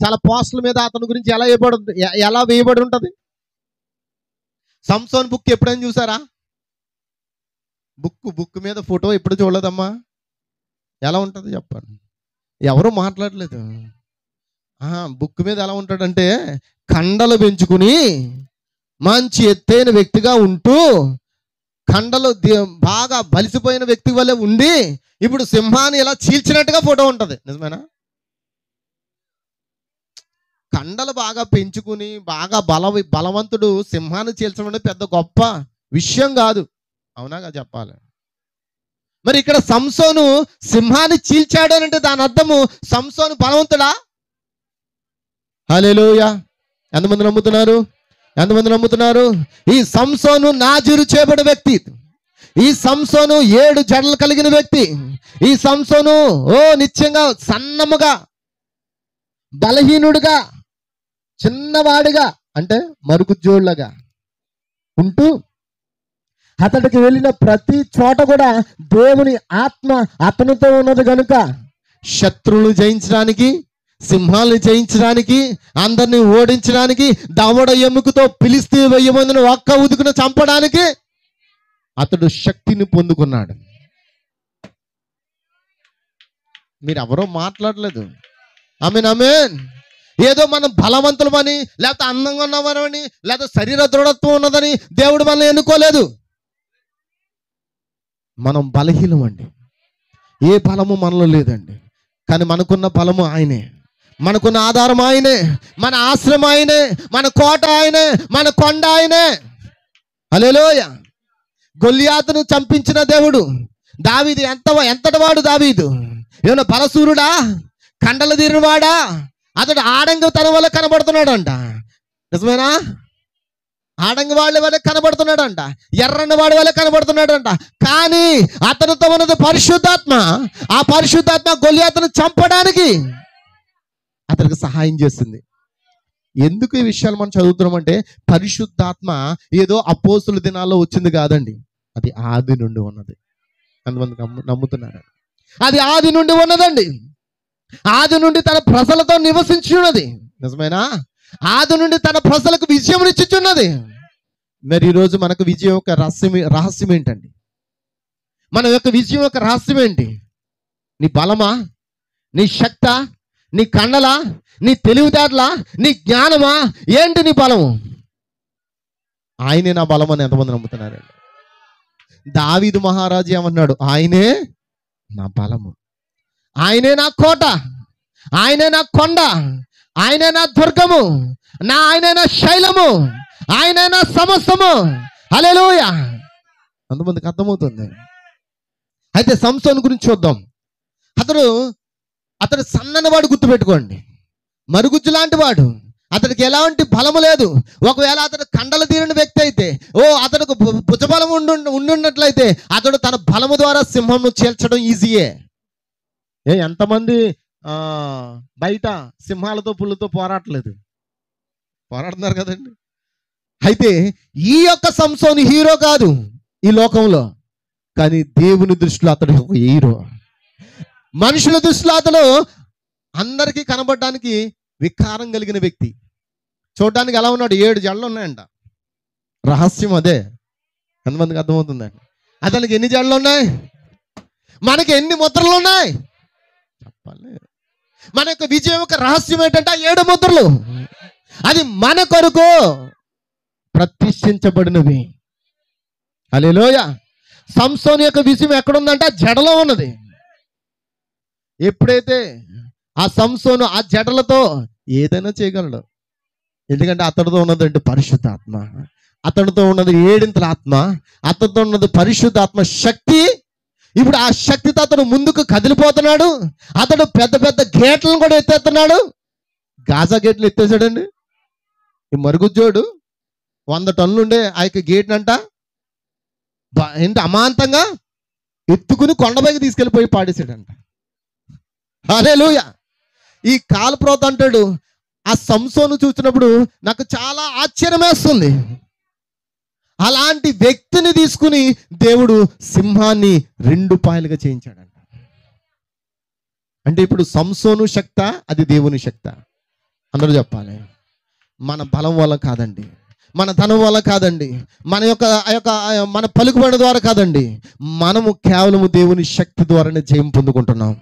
చాలా పోస్టుల మీద అతని గురించి ఎలా వేయబడి ఉంటుంది. సంసోన్ బుక్ ఎప్పుడైనా చూసారా? బుక్ మీద ఫోటో ఎప్పుడు చూడలేదమ్మా. ఎలా ఉంటుంది చెప్పండి? ఎవరు మాట్లాడలేదు. బుక్ మీద ఎలా ఉంటాడంటే కండలు పెంచుకుని మంచి ఎత్తైన వ్యక్తిగా ఉంటూ, కండలు బాగా బలిసిపోయిన వ్యక్తి వల్లే ఉండి ఇప్పుడు సింహాన్ని ఇలా చీల్చినట్టుగా ఫోటో ఉంటుంది. నిజమేనా? కండలు బాగా పెంచుకుని బాగా బలవంతుడు సింహాన్ని చీల్చడం అంటే పెద్ద గొప్ప విషయం కాదు. అవునాగా చెప్పాలి. మరి ఇక్కడ సంసోను సింహాన్ని చీల్చాడు అంటే దాని అర్థము సంసోను బలవంతుడా? హల్లెలూయా. ఎంతమంది నమ్ముతున్నారు? ఎంతమంది నమ్ముతున్నారు? ఈ సంసోను నాజీరు చేయబడిన వ్యక్తి. ఈ సంసోను 7 జడలు కలిగిన వ్యక్తి. ఈ సంసోను నిత్యంగా సన్నముగా, బలహీనుడుగా, చిన్నవాడిగా అంటే మరుగుజ్జోళ్ళగా ఉంటూ అతడికి వెళ్ళిన ప్రతి చోట కూడా దేవుని ఆత్మ అతనితో ఉన్నది కనుక శత్రువులు జయించడానికి, సింహాలను జయించడానికి, అందరినీ ఓడించడానికి, దవడ ఎముకతో ఫిలిష్తీ 1000 మందిని ఒక్క ఉదుకున చంపడానికి అతడు శక్తిని పొందుకున్నాడు. మీరు ఎవరో మాట్లాడలేదు. ఆమేన్, ఆమేన్. ఏదో మనం బలవంతులమని, లేకపోతే అందంగా ఉన్నవారని, లేకపోతే శరీర దృఢత్వం ఉన్నదని దేవుడు మనల్ని ఎన్నుకోలేదు. మనం బలహీనం అండి. ఏ బలము మనలో లేదండి. కానీ మనకున్న బలము ఆయనే, మనకున్న ఆధారం ఆయనే, మన ఆశ్రమం ఆయనే, మన కోట ఆయనే, మన కొండ ఆయనే. హల్లెలూయా. గొల్లియాతును చంపించిన దేవుడు. దావీదు ఎంతటి వాడు దావీదు? ఏమన్నా బలసూరుడా, కండలు తీరినవాడా? అతడు ఆడంగ తన వల్ల కనబడుతున్నాడంట. నిజమేనా? ఆడంగి వాళ్ళ వల్ల కనబడుతున్నాడంట, ఎర్రని వాడి వల్ల కనబడుతున్నాడంట. కానీ అతనితో ఉన్నది పరిశుద్ధాత్మ. ఆ పరిశుద్ధాత్మ గొల్లియాతును చంపడానికి అతనికి సహాయం చేస్తుంది. ఎందుకు ఈ విషయాలు మనం చదువుతున్నామంటే, పరిశుద్ధాత్మ ఏదో అపోస్తుల దినాల్లో వచ్చింది కాదండి, అది ఆది నుండి ఉన్నది. కొంతమంది నమ్ముతున్నారు. అది ఆది నుండి ఉన్నదండి. ఆది నుండి తన ప్రజలతో నివసించున్నది. నిజమేనా? ఆది నుండి తన ప్రజలకు విజయం ఇచ్చుచున్నది. మరి ఈరోజు మనకు విజయం యొక్క రహస్యం ఏంటండి? మన యొక్క విజయం యొక్క రహస్యం ఏంటి? నీ బలమా, నీ శక్తా, నీ కండలా, నీ తెలివితేటలా, నీ జ్ఞానమా? ఏంటి నీ బలము? ఆయనే నా బలం అని ఎంతమంది నమ్ముతున్నారండి? దావీదు మహారాజు ఏమన్నాడు? ఆయనే నా బలము, ఆయనే నా కోట, ఆయనే నా కొండ, ఆయనే నా దుర్గము, ఆయనే నా శైలము, ఆయనే నా సమస్తము. హల్లెలూయా. అంతమందికి అర్థమవుతుంది. అయితే సంసోను గురించి చూద్దాం. అతడు సన్నని వాడు, గుర్తుపెట్టుకోండి, మరుగుజ్జు లాంటి వాడు. అతడికి ఎలాంటి బలము లేదు. ఒకవేళ అతడు కండలు తీరిన వ్యక్తి అయితే, అతనికి భుజబలం ఉండున్నట్లయితే అతడు తన బలము ద్వారా సింహంను చీల్చడం ఈజీయే. ఎంతమంది బయట సింహాలతో పుల్లతో పోరాడుతున్నారు కదండి. అయితే ఈ యొక్క సంసోను హీరో కాదు ఈ లోకంలో, కానీ దేవుని దృష్టిలో అతడు ఒక హీరో. మనుషుల దృష్టిలో అతడు అందరికీ కనబడడానికి వికారం కలిగిన వ్యక్తి. చూడడానికి ఎలా ఉన్నాడు? 7 జడలు ఉన్నాయంట. రహస్యం అదే. ఎంతమందికి అర్థమవుతుందండి? అతనికి ఎన్ని జడలు ఉన్నాయి? మనకి ఎన్ని ముద్రలు ఉన్నాయి? చెప్పాలి. మన యొక్క విజయం యొక్క రహస్యం ఏంటంటే 7 ముద్రలు. అది మన కొరకు ప్రతిష్ఠించబడినవి. హల్లెలూయా. సంసోను యొక్క విజయం ఎక్కడుందంటే జడలో ఉన్నది. ఎప్పుడైతే ఆ సంసోను ఆ జడలతో ఏదైనా చేయగలడు. ఎందుకంటే అతడితో ఉన్నదంటే పరిశుద్ధాత్మ, అతడితో ఉన్నది 7 ఆత్మ, అతడితో ఉన్నది పరిశుద్ధాత్మ శక్తి. ఇప్పుడు ఆ శక్తితో అతడు ముందుకు కదిలిపోతున్నాడు. అతడు పెద్ద పెద్ద గేట్లను కూడా ఎత్తేస్తున్నాడు. గాజా గేట్లు ఎత్తేసాడండి. ఈ మరుగుజ్జోడు 100 టన్నులు ఉండే ఆ యొక్క గేట్ అంట ఏంటి అమాంతంగా ఎత్తుకుని కొండపైకి తీసుకెళ్ళిపోయి పాడేసాడంట. హల్లెలూయా. ఈ కాలప్రోత అంటాడు, ఆ సంసోను చూసినప్పుడు నాకు చాలా ఆశ్చర్యం వేస్తుంది. అలాంటి వ్యక్తిని తీసుకుని దేవుడు సింహాన్ని 2 పాయలుగా చేయించాడంట. అంటే ఇప్పుడు సంసోను శక్త, అది దేవుని శక్త. అందరూ చెప్పాలి. మన బలం వల్ల కాదండి, మన ధనం వల్ల కాదండి, మన పలుకుబడి ద్వారా కాదండి. మనము కేవలము దేవుని శక్తి ద్వారానే జయం పొందుకుంటున్నాం.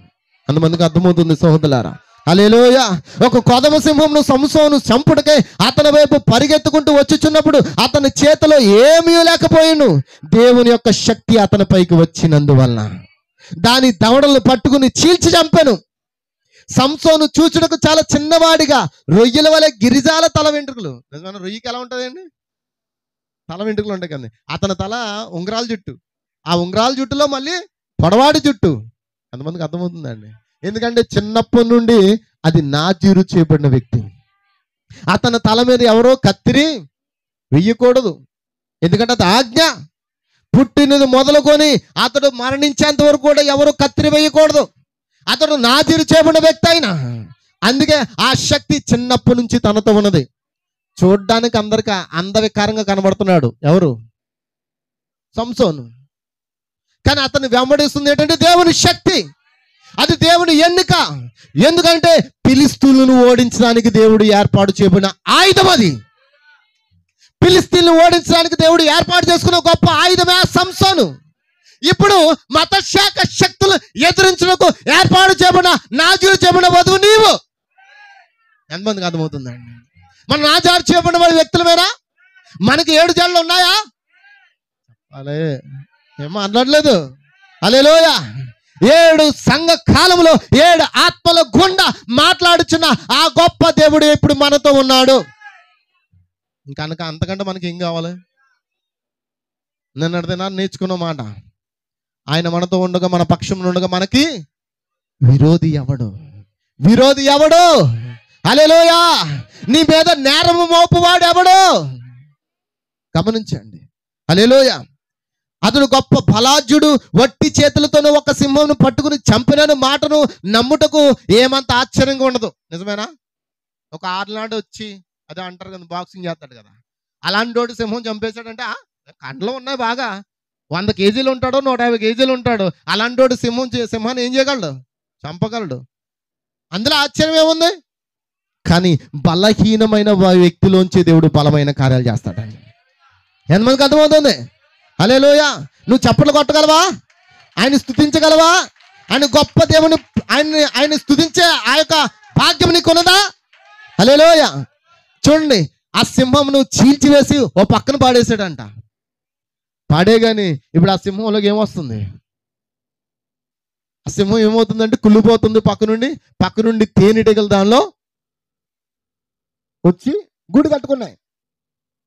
అంతమందికి అర్థమవుతుంది సహోదరులారా. హల్లెలూయా. ఒక కొదమ సింహంను సంసోను చంపుటకై అతని వైపు పరిగెత్తుకుంటూ వచ్చుచున్నప్పుడు అతని చేతిలో ఏమీ లేకపోయాను. దేవుని యొక్క శక్తి అతని పైకి వచ్చినందువలన దాని దవడలు పట్టుకుని చీల్చి చంపాను. సంసోను చూచుటకు చాలా చిన్నవాడిగా, రొయ్యల వలె గిరిజాల తల వెంట్రుకలు. రొయ్యకి ఎలా ఉంటుందండి? తల వెంట్రుకలు ఉంటాయి కదండి. అతని తల ఉంగరాల జుట్టు, ఆ ఉంగరాల జుట్టులో మళ్ళీ పొడవాడి జుట్టు. ఎంతమందికి అర్థమవుతుందండి? ఎందుకంటే చిన్నప్పటి నుండి అది నాజీరు చేయబడిన వ్యక్తి. అతని తల మీద ఎవరో కత్తిరి వెయ్యకూడదు. ఎందుకంటే అది ఆజ్ఞ. పుట్టినది మొదలుకొని అతడు మరణించేంత వరకు కూడా ఎవరు కత్తిరి వేయకూడదు. అతడు నాజీరు చేయబడిన వ్యక్తి అయినా. అందుకే ఆ శక్తి చిన్నప్పటి నుంచి తనతో ఉన్నది. చూడ్డానికి అందరికి అందవికారంగా కనబడుతున్నాడు ఎవరు? సంసోను. కానీ అతన్ని వెంబడిస్తుంది ఏంటంటే దేవుని శక్తి. అది దేవుని ఎన్నిక. ఎందుకంటే ఫిలిస్తీన్లను ఓడించడానికి దేవుడు ఏర్పాటు చేయబడిన ఆయుధం అది. ఫిలిస్తీన్లను ఓడించడానికి దేవుడు ఏర్పాటు చేసుకున్న గొప్ప ఆయుధమే సంసోను. ఇప్పుడు మతశాఖ శక్తులు ఎదిరించడానికి ఏర్పాటు చేయబడిన నాజీరు చేయబడిన వధువు నీవు. ఎంతమందికి అర్థమవుతుందండి? మన నాజీరు చేయబడిన వాడి వ్యక్తులమేనా? మనకి 7 జడలు ఉన్నాయా? అలే ఏమో అనట్లేదు. హల్లెలూయా. ఏడు సంఘ కాలంలో 7 ఆత్మల గుండా మాట్లాడుచున్న ఆ గొప్ప దేవుడు ఇప్పుడు మనతో ఉన్నాడు. కనుక అంతకంటే మనకి ఏం కావాలి? నిన్నటిదిన నేర్చుకున్న మాట, ఆయన మనతో ఉండగా, మన పక్షంలో ఉండగా మనకి విరోధి ఎవడు? విరోధి ఎవడు? హల్లెలూయా! నీ మీద నేరము మోపువాడు ఎవడు? గమనించండి. హల్లెలూయా! అతడు గొప్ప బలాఢ్యుడు, వట్టి చేతులతోనే ఒక సింహంను పట్టుకుని చంపినను మాటను నమ్ముటకు ఏమంత ఆశ్చర్యంగా ఉండదు. నిజమేనా? ఒక ఆర్లాండ్ వచ్చి అదే అంటారు కదా, బాక్సింగ్ చేస్తాడు కదా, అలాంటి సింహం చంపేశాడంటే కండ్లో ఉన్నాయి బాగా, 100 కేజీలు ఉంటాడు, 150 కేజీలు ఉంటాడు. అలాంటి సింహాన్ని ఏం చేయగలడు? చంపగలడు. అందులో ఆశ్చర్యం ఏముంది? కానీ బలహీనమైన వ్యక్తిలోంచి దేవుడు బలమైన కార్యాలు చేస్తాడండి. ఎంతమందికి అర్థమవుతుంది? హల్లెలూయా! నువ్వు చప్పట్లు కొట్టగలవా? ఆయన స్తుతించగలవా? ఆయన గొప్ప దేవుని ఆయన స్తుతించే ఆ యొక్క భాగ్యం నీకు ఉన్నదా? హల్లెలూయా! చూడండి, ఆ సింహంను చీల్చివేసి ఓ పక్కన పాడేసాడంట. పాడేగాని ఇప్పుడు ఆ సింహంలోకి ఏమొస్తుంది? ఆ సింహం ఏమవుతుందంటే కుళ్ళిపోతుంది. పక్క నుండి తేనెటీగలు దానిలో వచ్చి గూడు కట్టుకున్నాయి.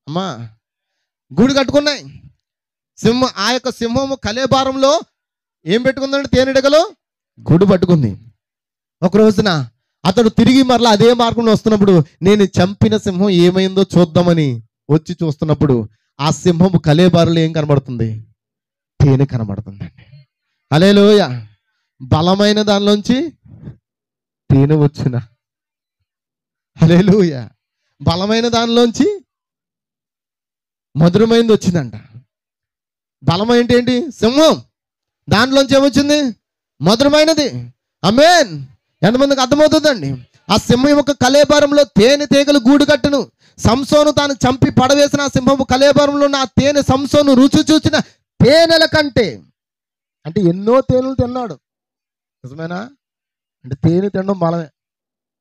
అమ్మా, గూడు కట్టుకున్నాయి. ఆ యొక్క సింహము కలేబారంలో ఏం పెట్టుకుందంటే తేనెటీగలు గూడు పట్టుకుంది. ఒక రోజున అతడు తిరిగి మరలా అదే మార్గంలో వస్తున్నప్పుడు, నేను చంపిన సింహం ఏమైందో చూద్దామని వచ్చి చూస్తున్నప్పుడు ఆ సింహము కలేబారులో ఏం కనబడుతుంది? తేనె కనబడుతుందండి. హల్లెలూయా! బలమైన దానిలోంచి తేనె వచ్చిన, హల్లెలూయా, బలమైన దానిలోంచి మధురమైనది వచ్చిందంట. బలమైంది ఏంటి? సింహం. దాంట్లోంచి ఏమొచ్చింది? మధురమైనది. ఆమేన్. ఎంతమందికి అర్థమవుతుందండి? ఆ సింహం యొక్క కలేబారంలో తేనె తీగలు గూడు కట్టును. సంసోను తాను చంపి పడవేసిన ఆ సింహము కలేబారంలో ఉన్న ఆ తేనె సంసోను రుచి చూసిన తేనెల కంటే, అంటే ఎన్నో తేనెలు తిన్నాడు. నిజమేనా? అంటే తేనె తినడం బలమే.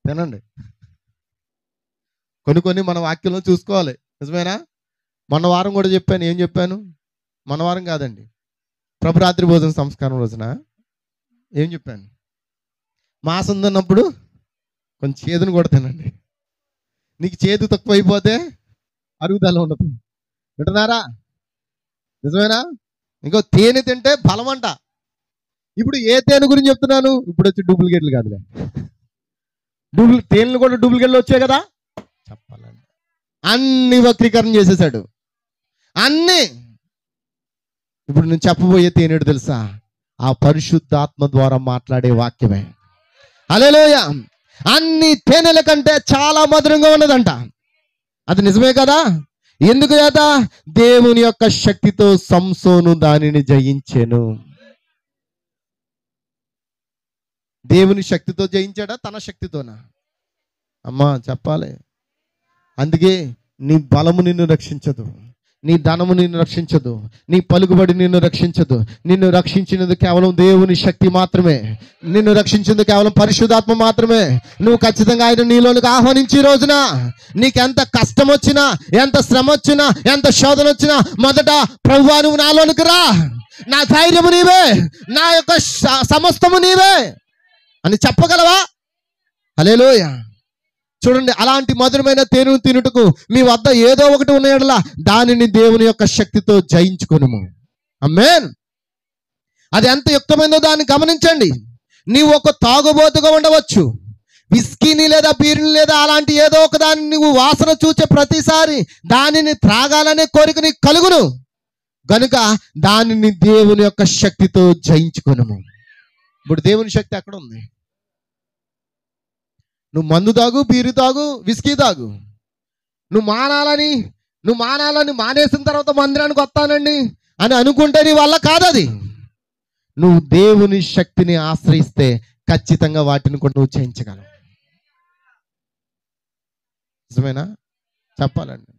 తినండి. కొన్ని మన వాక్యంలో చూసుకోవాలి. నిజమేనా? మొన్న వారం కూడా చెప్పాను. ఏం చెప్పాను? మొన్న వారం కాదండి, ప్రభురాత్రి భోజన సంస్కారం రోజున ఏం చెప్పాను? మాసం తిన్నప్పుడు కొంచెం చేదును కూడా తినండి. నీకు చేదు తక్కువ అయిపోతే అరుగుదల ఉండదు. వింటున్నారా? నిజమేనా? ఇంకో తేనె తింటే బలం అంట. ఇప్పుడు ఏ తేనె గురించి చెప్తున్నాను? ఇప్పుడు వచ్చి డూప్లికేట్లు కాదులే, తేనెలు కూడా డూప్లికేట్లు వచ్చాయి కదా. చెప్పాలండి, అన్ని వక్రీకరణ చేసేసాడు. అన్ని. ఇప్పుడు నేను చెప్పబోయే తేనెడు తెలుసా? ఆ పరిశుద్ధాత్మ ద్వారా మాట్లాడే వాక్యమే. హల్లెలూయా! అన్ని తేనెల కంటే చాలా మధురంగా ఉన్నదంట. అది నిజమే కదా? ఎందుకు చేత? దేవుని యొక్క శక్తితో సంసోను దానిని జయించెను. దేవుని శక్తితో జయించాడా? తన శక్తితోనా? అమ్మా చెప్పాలి. అందుకే నీ బలము నిన్ను రక్షించదు, నీ ధనము నిన్ను రక్షించదు, నీ పలుకుబడి నిన్ను రక్షించదు. నిన్ను రక్షించినది కేవలం దేవుని శక్తి మాత్రమే. నిన్ను రక్షించింది కేవలం పరిశుద్ధాత్మ మాత్రమే. నువ్వు ఖచ్చితంగా ఆయన నీలోనికి ఆహ్వానించి రోజున నీకెంత కష్టం వచ్చినా, ఎంత శ్రమ వచ్చినా, ఎంత శోధన వచ్చినా, మొదట ప్రభువా నువ్వు నాలోనికి రా, నా ధైర్యము నీవే, నా యొక్క సమస్తము నీవే అని చెప్పగలవా? హల్లెలూయా! చూడండి, అలాంటి మధురమైన తేనెను తినుటకు మీ వద్ద ఏదో ఒకటి ఉన్నాయడలా దానిని దేవుని యొక్క శక్తితో జయించుకొనుము. ఆమేన్. అది ఎంత యుక్తమైందో దాన్ని గమనించండి. నీవు ఒక తాగుబోతుగా ఉండవచ్చు, విస్కీని లేదా బీరుని లేదా అలాంటి ఏదో ఒక దాన్ని నువ్వు వాసన చూచే ప్రతిసారి దానిని త్రాగాలనే కోరిక నీకు కలుగును. గనుక దానిని దేవుని యొక్క శక్తితో జయించుకొనుము. ఇప్పుడు దేవుని శక్తి ఎక్కడ ఉంది? నువ్వు మందు తాగు, బీరు తాగు, విస్కీ తాగు. నువ్వు మానాలని మానేసిన తర్వాత మందిరానికి వస్తానండి అని అనుకుంటే నీ వల్ల కాదది. నువ్వు దేవుని శక్తిని ఆశ్రయిస్తే ఖచ్చితంగా వాటిని కూడా నువ్వు చేయించగలవు. నిజమేనా? చెప్పాలండి.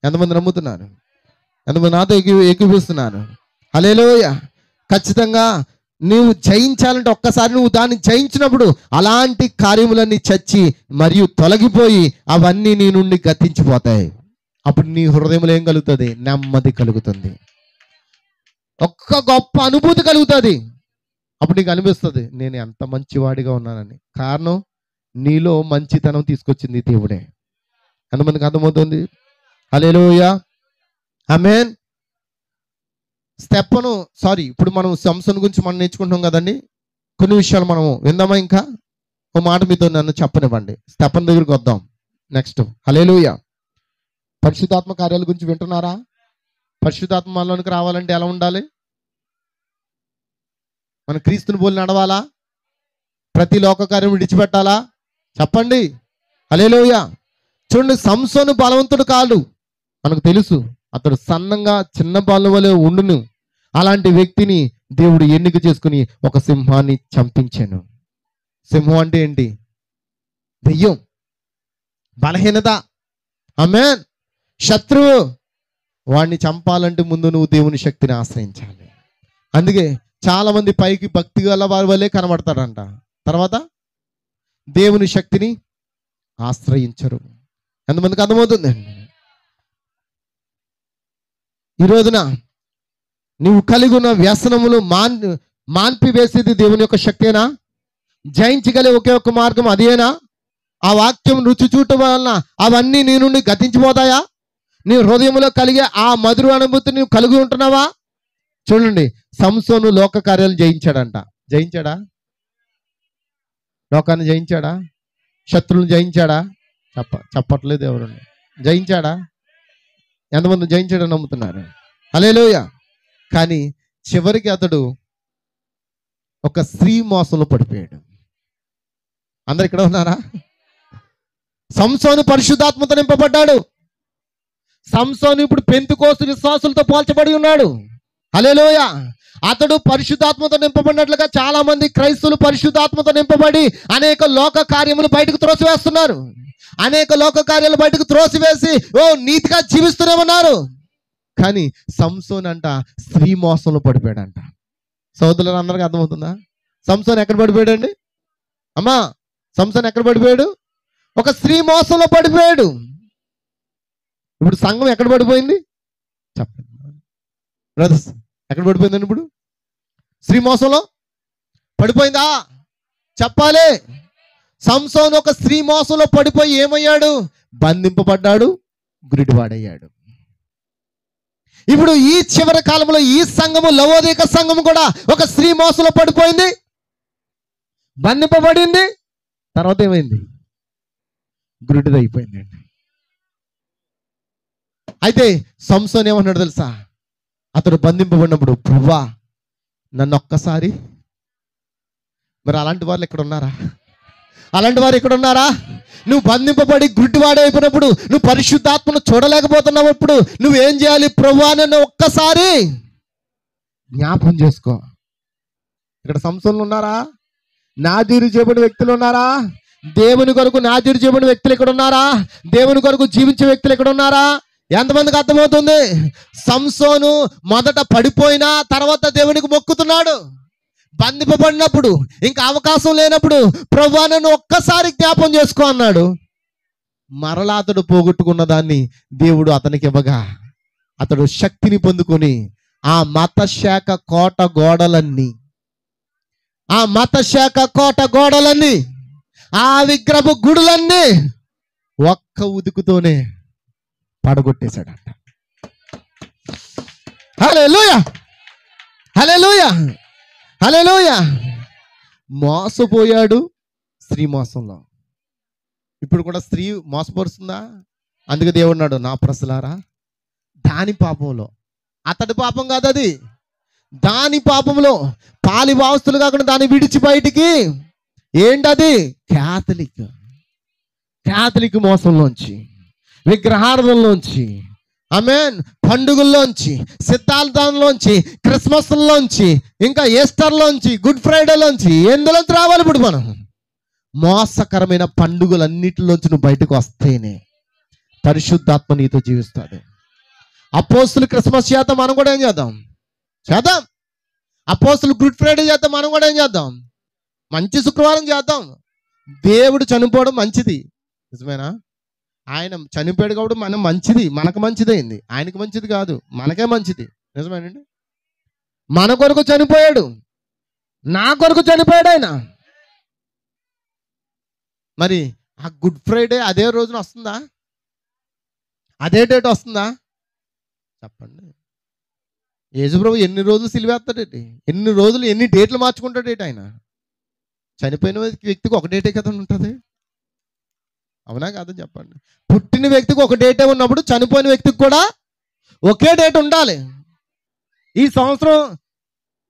ఎంతమంది నమ్ముతున్నారు? ఎంతమంది నాతో ఏకీభవిస్తున్నారు? హల్లెలూయా! ఖచ్చితంగా నువ్వు జయించాలంటే ఒక్కసారి నువ్వు దాన్ని జయించినప్పుడు అలాంటి కార్యములన్నీ చచ్చి మరియు తొలగిపోయి అవన్నీ నీ నుండి గతించిపోతాయి. అప్పుడు నీ హృదయంలో ఏం కలుగుతుంది? నెమ్మది కలుగుతుంది, ఒక్క గొప్ప అనుభూతి కలుగుతుంది. అప్పుడు నీకు అనిపిస్తుంది నేను ఎంత మంచివాడిగా ఉన్నానని. కారణం నీలో మంచితనం తీసుకొచ్చింది దేవుడే. ఎంతమందికి అర్థమవుతుంది? హల్లెలూయా, ఆమేన్. ఇప్పుడు మనం సంసోను గురించి మనం నేర్చుకుంటాం కదండి. కొన్ని విషయాలు మనము విందామా? ఇంకా ఒక మాట మీతో నన్ను చెప్పనివ్వండి. స్టెఫన్ దగ్గరికి వద్దాం నెక్స్ట్. హల్లెలూయా. పరిశుద్ధాత్మ కార్యాల గురించి వింటున్నారా? పరిశుద్ధాత్మ మనలోనికి రావాలంటే ఎలా ఉండాలి? మన క్రీస్తుని పోలి నడవాలా? ప్రతి లోక కార్యం విడిచిపెట్టాలా? చెప్పండి. హల్లెలూయా. చూడండి, సంసోను బలవంతుడు కాదు, మనకు తెలుసు. అతడు సన్నంగా చిన్న బాల వలె ఉండును. అలాంటి వ్యక్తిని దేవుడు ఎన్నిక చేసుకుని ఒక సింహాన్ని చంపించాను. సింహం అంటే ఏంటి? దెయ్యం, బలహీనత, ఆమేన్, శత్రువు. వాడిని చంపాలంటే ముందు నువ్వు దేవుని శక్తిని ఆశ్రయించాలి. అందుకే చాలా మంది పైకి భక్తి గల వారి వల్లే కనబడతాడంట, తర్వాత దేవుని శక్తిని ఆశ్రయించరు. ఎంతమందికి అర్థమవుతుందండి? ఈ రోజున నువ్వు కలిగి ఉన్న వ్యసనములు మాన్పి వేసేది దేవుని యొక్క శక్తేనా? జయించగలే ఒకే ఒక్క మార్గం అదేనా? ఆ వాక్యం రుచి చూడటం వలన అవన్నీ నీ నుండి గతించిపోతాయా? నీ హృదయంలో కలిగే ఆ మధుర అనుభూతి నువ్వు కలిగి ఉంటున్నావా? చూడండి, సంసోను లోక కార్యాలు జయించాడంట. జయించాడా? లోకాన్ని జయించాడా? శత్రువులను జయించాడా? చెప్పట్లేదు ఎవరు. జయించాడా? ఎంతమంది జయించాడని నమ్ముతున్నారు? హల్లెలూయా. కానీ చివరికి అతడు ఒక స్త్రీ మోసంలో పడిపోయాడు. అందరు ఇక్కడ ఉన్నారా? సంసోను పరిశుద్ధాత్మతో నింపబడ్డాడు. సంసోను ఇప్పుడు పెంతెకోస్తు విశ్వాసులతో పోల్చబడి ఉన్నాడు. హల్లెలూయా. అతడు పరిశుద్ధాత్మతో నింపబడినట్లుగా చాలా మంది క్రైస్తవులు పరిశుద్ధాత్మతో నింపబడి అనేక లోక కార్యములు బయటకు త్రోసివేస్తున్నారు. అనేక లోక కార్యాలు బయటకు త్రోసివేసి నీతిగా జీవిస్తూనే ఉన్నారు. కానీ సంసోన్ అంట స్త్రీ మోసంలో పడిపోయాడంట. సోదరులు అందరికీ అర్థమవుతుందా? సంసోన్ ఎక్కడ పడిపోయాడండి? అమ్మా, సంసోన్ ఎక్కడ పడిపోయాడు? ఒక స్త్రీ మోసంలో పడిపోయాడు. ఇప్పుడు సంఘం ఎక్కడ పడిపోయింది? చెప్పండి బ్రదర్స్, ఎక్కడ పడిపోయిందండి? ఇప్పుడు స్త్రీ మోసంలో పడిపోయిందా? చెప్పాలి. సంసోను ఒక స్త్రీ మోసంలో పడిపోయి ఏమయ్యాడు? బంధింపబడ్డాడు, గురిడివాడయ్యాడు. ఇప్పుడు ఈ చివరి కాలంలో ఈ సంఘము, లవోదిక సంఘము కూడా ఒక స్త్రీ మోసంలో పడిపోయింది, బంధింపబడింది. తర్వాత ఏమైంది? గురిడిదైపోయిందండి. అయితే సంసోను ఏమన్నాడు తెలుసా? అతడు బంధింపబడినప్పుడు, ప్రభువా నన్ను ఒక్కసారి. మరి అలాంటి వాళ్ళు ఎక్కడ ఉన్నారా? అలాంటి వారు ఇక్కడ ఉన్నారా? నువ్వు బంధింపబడి గుడ్డివాడైపోయినప్పుడు, నువ్వు పరిశుద్ధాత్మను చూడలేకపోతున్నావు. ఇప్పుడు నువ్వేం చేయాలి? ప్రభువా నన్ను ఒక్కసారి జ్ఞాపం చేసుకో. ఇక్కడ సంసోనులు ఉన్నారా? నాజీరు చేయబడిన వ్యక్తులు ఉన్నారా? దేవుని కొరకు నాజీరు చేయబడిన వ్యక్తులు ఇక్కడ ఉన్నారా? దేవుని కొరకు జీవించే వ్యక్తులు ఇక్కడ ఉన్నారా? ఎంతమందికి అర్థమవుతుంది? సంసోను మొదట పడిపోయినా తర్వాత దేవునికి మొక్కుతున్నాడు. బంధింపబడినప్పుడు, ఇంకా అవకాశం లేనప్పుడు, ప్రభువా నన్ను ఒక్కసారి జ్ఞాపం చేసుకో అన్నాడు. మరలా అతడు పోగొట్టుకున్న దాన్ని దేవుడు అతనికి ఇవ్వగా అతడు శక్తిని పొందుకొని ఆ మతశాఖ కోట గోడలన్నీ, ఆ విగ్రహపు గుడులన్నీ ఒక్క ఉదుకుతోనే పడగొట్టేశాడంట. హల్లెలూయా, హల్లెలూయా, హల్లెలూయా. మోసపోయాడు స్త్రీ మోసంలో. ఇప్పుడు కూడా స్త్రీ మోసపరుస్తుందా? అందుకే దేవుడు అన్నాడు, నా ప్రజలారా దాని పాపంలో, అతడి పాపం కాదు అది, దాని పాపంలో పాలి వాస్తులు కాకుండా దాన్ని విడిచి బయటికి. ఏంటది? క్యాథలిక్ మోసంలోంచి, విగ్రహార్థంలోంచి, ఆమేన్, పండుగల్లోంచి, సిద్ధాంతంలోంచి, క్రిస్మస్లోంచి, ఇంకా ఈస్టర్లోంచి, గుడ్ ఫ్రైడేలోంచి, ఎందులోంచి రావాలి? ఇప్పుడు మనం మోసకరమైన పండుగలన్నిటిలోంచి నువ్వు బయటకు వస్తేనే పరిశుద్ధాత్మ నీతో జీవిస్తాడు. అపోస్తులు క్రిస్మస్ చేద్దాం, మనం కూడా ఏం చేద్దాం? అపోస్తులు గుడ్ ఫ్రైడే చేద్దాం, మనం కూడా ఏం చేద్దాం? మంచి శుక్రవారం చేద్దాం. దేవుడు చనిపోవడం మంచిది, నిజమేనా? ఆయన చనిపోయాడు కాబట్టి మనం మంచిది, మనకు మంచిదైంది. ఆయనకు మంచిది కాదు, మనకే మంచిది. నిజమేనండి? మన కొరకు చనిపోయాడు. నా కొరకు చనిపోయాడు ఆయన. మరి ఆ గుడ్ ఫ్రైడే అదే రోజున వస్తుందా? అదే డేట్ వస్తుందా? చెప్పండి. యేసుప్రభు ఎన్ని రోజులు సిలువేస్తాడేటి? ఎన్ని రోజులు ఎన్ని డేట్లు మార్చుకుంటాడేటి ఆయన? చనిపోయిన వ్యక్తికి ఒక డేటే కదా ఉంటుంది, అవునా కాదని చెప్పండి. పుట్టిన వ్యక్తికి ఒక డేటే ఉన్నప్పుడు చనిపోయిన వ్యక్తికి కూడా ఒకే డేట్ ఉండాలి. ఈ సంవత్సరం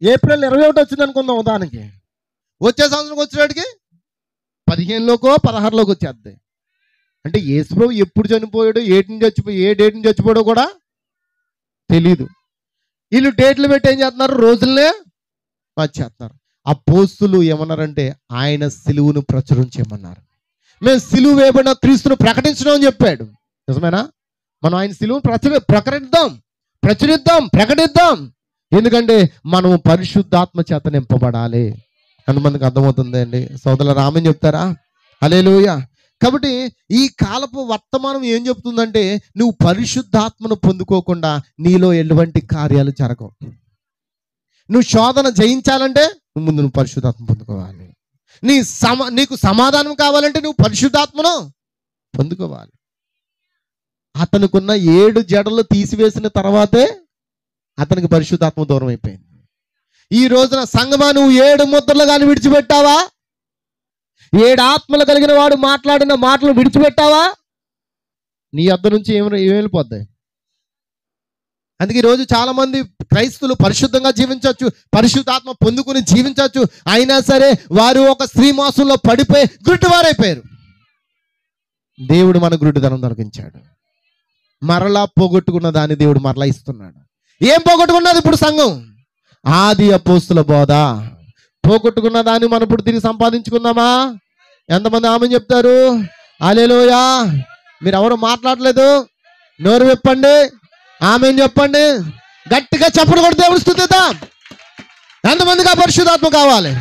ఏప్రిల్ 21 వచ్చింది అనుకుందాం ఉదాహరణకి. వచ్చే సంవత్సరం వచ్చేటికి 15లోకో 16లోకి వచ్చేద్ది. అంటే యేసుప్రభు ఎప్పుడు చనిపోయాడో ఏ డేట్ని చచ్చిపోయాడో కూడా తెలీదు. వీళ్ళు డేట్లు పెట్టి ఏం చేస్తున్నారు? రోజులనే మార్చేస్తున్నారు. అపోస్తులు ఏమన్నారంటే ఆయన సిలువును ప్రచురించమన్నారు. మేము సిలువు వేయబడిన క్రీస్తును ప్రకటించడం అని చెప్పాడు. నిజమేనా? మనం ఆయన సిలువును ప్రకటిద్దాం. ఎందుకంటే మనం పరిశుద్ధాత్మ చేత నింపబడాలి. ఎంతమందికి అర్థమవుతుంది అండి? సోదరుల రామని చెప్తారా? హల్లెలూయా. కాబట్టి ఈ కాలపు వర్తమానం ఏం చెప్తుందంటే నువ్వు పరిశుద్ధాత్మను పొందుకోకుండా నీలో ఎటువంటి కార్యాలు జరగవు. నువ్వు శోధన జయించాలంటే ముందు నువ్వు పరిశుద్ధాత్మ పొందుకోవాలి. నీకు సమాధానం కావాలంటే నువ్వు పరిశుద్ధాత్మను పొందుకోవాలి. అతనుకున్న 7 జడలు తీసివేసిన తర్వాతే అతనికి పరిశుద్ధాత్మ దూరం అయిపోయింది. ఈ రోజున సంగమా నువ్వు 7 ముద్రలు కానీ విడిచిపెట్టావా? 7 ఆత్మలు కలిగిన వాడు మాట్లాడిన మాటలు విడిచిపెట్టావా? నీ వద్ద నుంచి ఏమి వెళ్ళిపోద్దాయి. అందుకే ఈరోజు చాలా మంది క్రైస్తవులు పరిశుద్ధంగా జీవించవచ్చు, పరిశుద్ధాత్మ పొందుకుని జీవించవచ్చు, అయినా సరే వారు ఒక స్త్రీ మోసంలో పడిపోయి గుడ్డివారైపోయారు. దేవుడు మన గుడ్డితనం తొలగించాడు. మరలా పోగొట్టుకున్న దాన్ని దేవుడు మరలా ఇస్తున్నాడు. ఏం పోగొట్టుకున్నది ఇప్పుడు సంఘం? ఆది అపోస్తుల బోధ. పోగొట్టుకున్న దాన్ని మనం ఇప్పుడు తిరిగి సంపాదించుకుందామా? ఎంతమంది ఆమె చెప్తారు? హల్లెలూయా. మీరు ఎవరు మాట్లాడలేదు, నోరు విప్పండి, ఆమె చెప్పండి, గట్టిగా చప్పుడు కొట్టి దేవుని స్తుతిద్దాం. ఎంతమందికి ఆ పరిశుద్ధాత్మ కావాలి?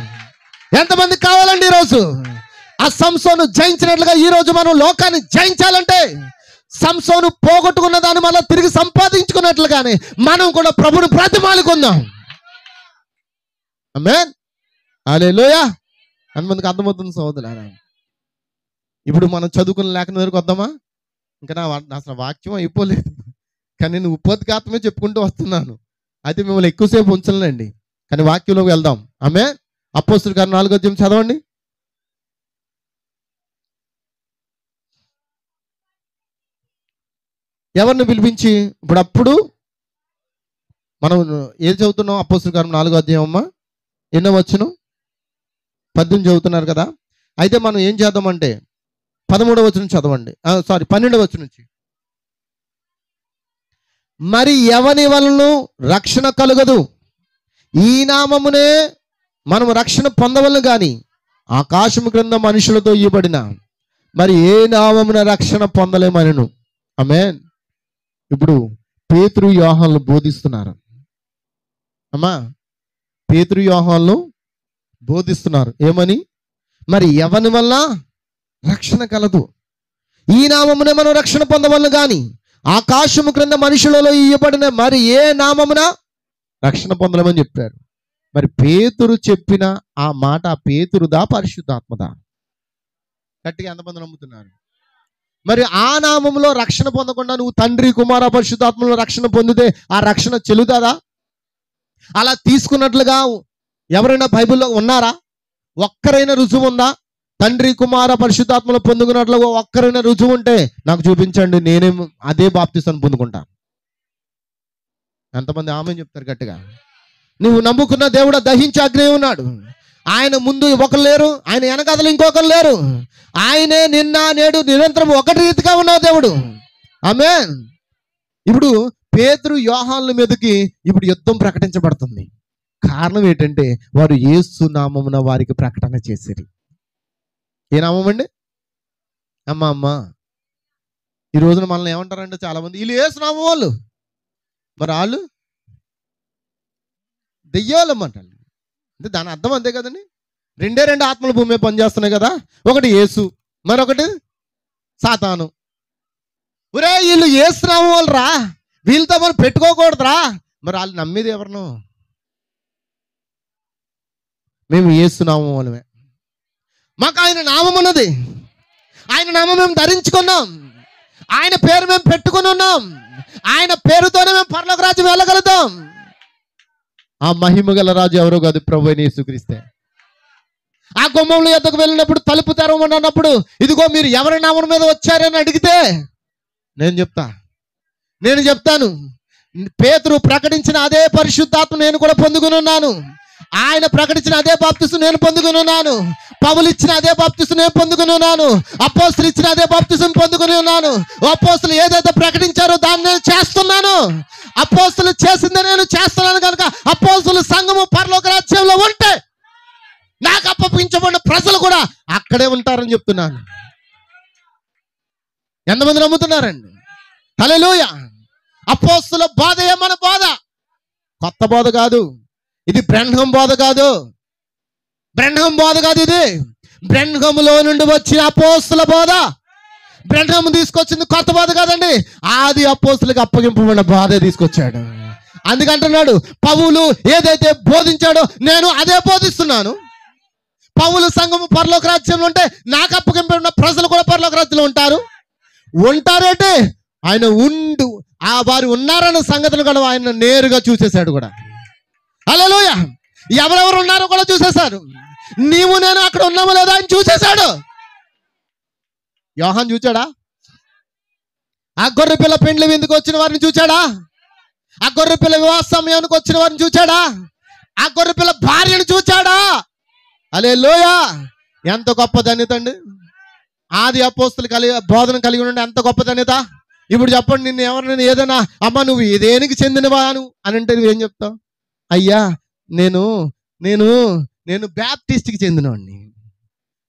ఎంతమందికి కావాలండి? ఈరోజు ఆ సంసోను జయించినట్లుగా ఈరోజు మనం లోకాన్ని జయించాలంటే సంసోను పోగొట్టుకున్న దాన్ని మళ్ళీ తిరిగి సంపాదించుకున్నట్లుగానే మనం కూడా ప్రభుని ప్రతిమాలుకుందాం. ఆమేన్. హల్లెలూయా. ఎంతమందికి అర్థమవుతుంది సోదరులారా? ఇప్పుడు మనం చదువుకున్న లేఖన దగ్గరకు వద్దామా? ఇంకా అసలు వాక్యం అయిపోలేదు, కానీ నేను ఉపోద్ఘాతమే చెప్పుకుంటూ వస్తున్నాను. అయితే మిమ్మల్ని ఎక్కువసేపు ఉంచలేండి, కానీ వాక్యంలోకి వెళ్దాం. ఆమేన్. అపోస్తుల కార్యం 4వ అధ్యాయం చదవండి. ఎవరిని పిలిపించి అప్పుడు మనం ఏది చదువుతున్నాం? అపోస్తుల కార్యం 4వ అధ్యాయం అమ్మా, ఎన్నో వచ్చును? 18 చదువుతున్నారు కదా. అయితే మనం ఏం చేద్దామంటే 13వ వచనం చదవండి. 12వ వచనం నుంచి. మరి ఎవని వలన రక్షణ కలుగదు, ఈ నామమునే మనం రక్షణ పొందవలను గాని ఆకాశము క్రింద మనుషులతో ఇవ్వబడిన మరి ఏ నామమున రక్షణ పొందలేమనను. ఆమేన్. ఇప్పుడు పేతురు యోహానులు బోధిస్తున్నారు అమ్మా. పేతురు యోహానులు బోధిస్తున్నారు ఏమని? మరి ఎవని వల్ల రక్షణ కలదు, ఈ నామమునే మనం రక్షణ పొందవలను గాని ఆకాశము క్రింద మనుషులలో ఇవ్వబడిన మరి ఏ నామమున రక్షణ పొందలేమని చెప్పారు. మరి పేతురు చెప్పిన ఆ మాట పేతురుదా పరిశుద్ధాత్మదా? గట్టిగా ఎంతమంది నమ్ముతున్నారు? మరి ఆ నామంలో రక్షణ పొందకుండా నువ్వు తండ్రి కుమార పరిశుద్ధాత్మలో రక్షణ పొందితే ఆ రక్షణ చెల్లుతుందా? అలా తీసుకున్నట్లుగా ఎవరైనా బైబిల్లో ఉన్నారా? ఒక్కరైనా రుజువు ఉందా? తండ్రి కుమార పరిశుద్ధాత్మలో పొందుకున్నట్లుగా ఒక్కరైనా రుజువు ఉంటే నాకు చూపించండి, నేనే అదే బాప్తిసాన్ని పొందుకుంటా. ఎంతమంది ఆమె చెప్తారు గట్టిగా? నువ్వు నమ్ముకున్న దేవుడు దహించి అగ్ని ఉన్నాడు. ఆయన ముందు ఒకరు లేరు, ఆయన వెనకాతలు ఇంకొకరు లేరు. ఆయనే నిన్న నేడు నిరంతరం ఒకటి రీతిగా ఉన్నావు దేవుడు. ఆమేన్. ఇప్పుడు పేతురు యోహానుల మీదకి ఇప్పుడు యుద్ధం ప్రకటించబడుతుంది. కారణం ఏంటంటే వారు యేసు నామమున వారికి ప్రకటన చేసేది. ఏ నామం అండి? అమ్మ ఈ రోజున మనల్ని ఏమంటారంటే చాలా మంది, వీళ్ళు యేసు నామం వాళ్ళు, మరి వాళ్ళు దెయ్యాలమ్మంటారు. అంటే దాని అర్థం అంతే కదండి. 2 ఆత్మల భూమి మీద పనిచేస్తున్నాయి కదా. ఒకటి యేసు, మరొకటి సాతాను. ఒరే వీళ్ళు యేసు నామం వాళ్ళు రా, వీళ్ళతో మనం పెట్టుకోకూడదురా. మరి వాళ్ళు నమ్మేది ఎవరినో? మేము యేసు నామం వాళ్ళమే. మాకు ఆయన నామం ఉన్నది, ఆయన నామం మేము ధరించుకున్నాం, ఆయన పేరు మేము పెట్టుకుని ఉన్నాం, ఆయన పేరుతోనే మేము పరలోక రాజ్యం వెళ్ళగలుగుతాం. ఆ మహిమ గల రాజు ఎవరో కాదు, ప్రభువైన యేసుక్రీస్తే. ఆ గుమ్మంలో ఎద్దకు వెళ్ళినప్పుడు తలుపు తెరవమని అన్నప్పుడు, ఇదిగో మీరు ఎవరి నామం మీద వచ్చారని అడిగితే నేను చెప్తాను, పేతురు ప్రకటించిన అదే పరిశుద్ధాత్మ నేను కూడా పొందుకుని ఉన్నాను, ఆయన ప్రకటించిన అదే బాప్తిసం నేను పొందుకుని ఉన్నాను, పౌలు ఇచ్చిన అదే బాప్తిసం నేను పొందుకుని ఉన్నాను, అపోస్తులు ఇచ్చిన అదే బాప్తిసం పొందుకుని ఉన్నాను. అపోస్తులు ఏదైతే ప్రకటించారో దాన్ని నేను చేస్తున్నాను, అపోస్తులు చేసిందే నేను చేస్తున్నాను. కనుక అపోస్తులు సంఘము పరలోక రాజ్యంలో ఉంటే నాకు అప్పగించబడిన ప్రజలు కూడా అక్కడే ఉంటారని చెప్తున్నాను. ఎంతమంది నమ్ముతున్నారండి? హల్లెలూయా. అపోస్తుల బోధయే మన బోధ, కొత్త బోధ కాదు ఇది, బ్రెన్హం బోధ కాదు, బ్రెన్హం బోధ కాదు ఇది. బ్రెన్హంలో నుండి వచ్చిన అపోస్తుల బోధ, బ్రెన్హం తీసుకొచ్చింది కొత్త బోధ కాదండి, ఆది అపోస్తులకు అప్పగింపబడిన బోధ తీసుకొచ్చాడు. అందుకంటున్నాడు, పౌలు ఏదైతే బోధించాడో నేను అదే బోధిస్తున్నాను. పౌలు సంఘము పరలోక రాజ్యంలో ఉంటే నాకు అప్పగింపబడిన ప్రజలు కూడా పరలోక రాజ్యంలో ఉంటారంటే ఆయన వారు ఉన్నారన్న సంగతిని కూడా ఆయన నేరుగా చూసేశాడు కూడా. హల్లెలూయా. ఎవరెవరు ఉన్నారో కూడా చూసేశాడు. నీవు నేను అక్కడ ఉన్నామో లేదా ఆయన చూసేశాడు. యోహాన్ చూచాడా? ఆ గొర్రె పిల్ల పెండ్లి విందుకు వచ్చిన వారిని చూచాడా? ఆ గొర్రె పిల్ల వివాహ సమయానికి వచ్చిన వారిని చూచాడా? ఆ గొర్రె పిల్ల భార్యను చూచాడా? హల్లెలూయా. ఎంత గొప్ప ధన్యత అండి. ఆది అపోస్తులు బోధన కలిగి ఉండే ఎంత గొప్ప ధన్యత. ఇప్పుడు చెప్పండి, నిన్ను ఎవరిని ఏదైనా అమ్మ నువ్వు దేనికి చెందినవాను అని అంటే నువ్వేం చెప్తావు? అయ్యా నేను నేను నేను బ్యాప్టిస్ట్కి చెందినవాడిని,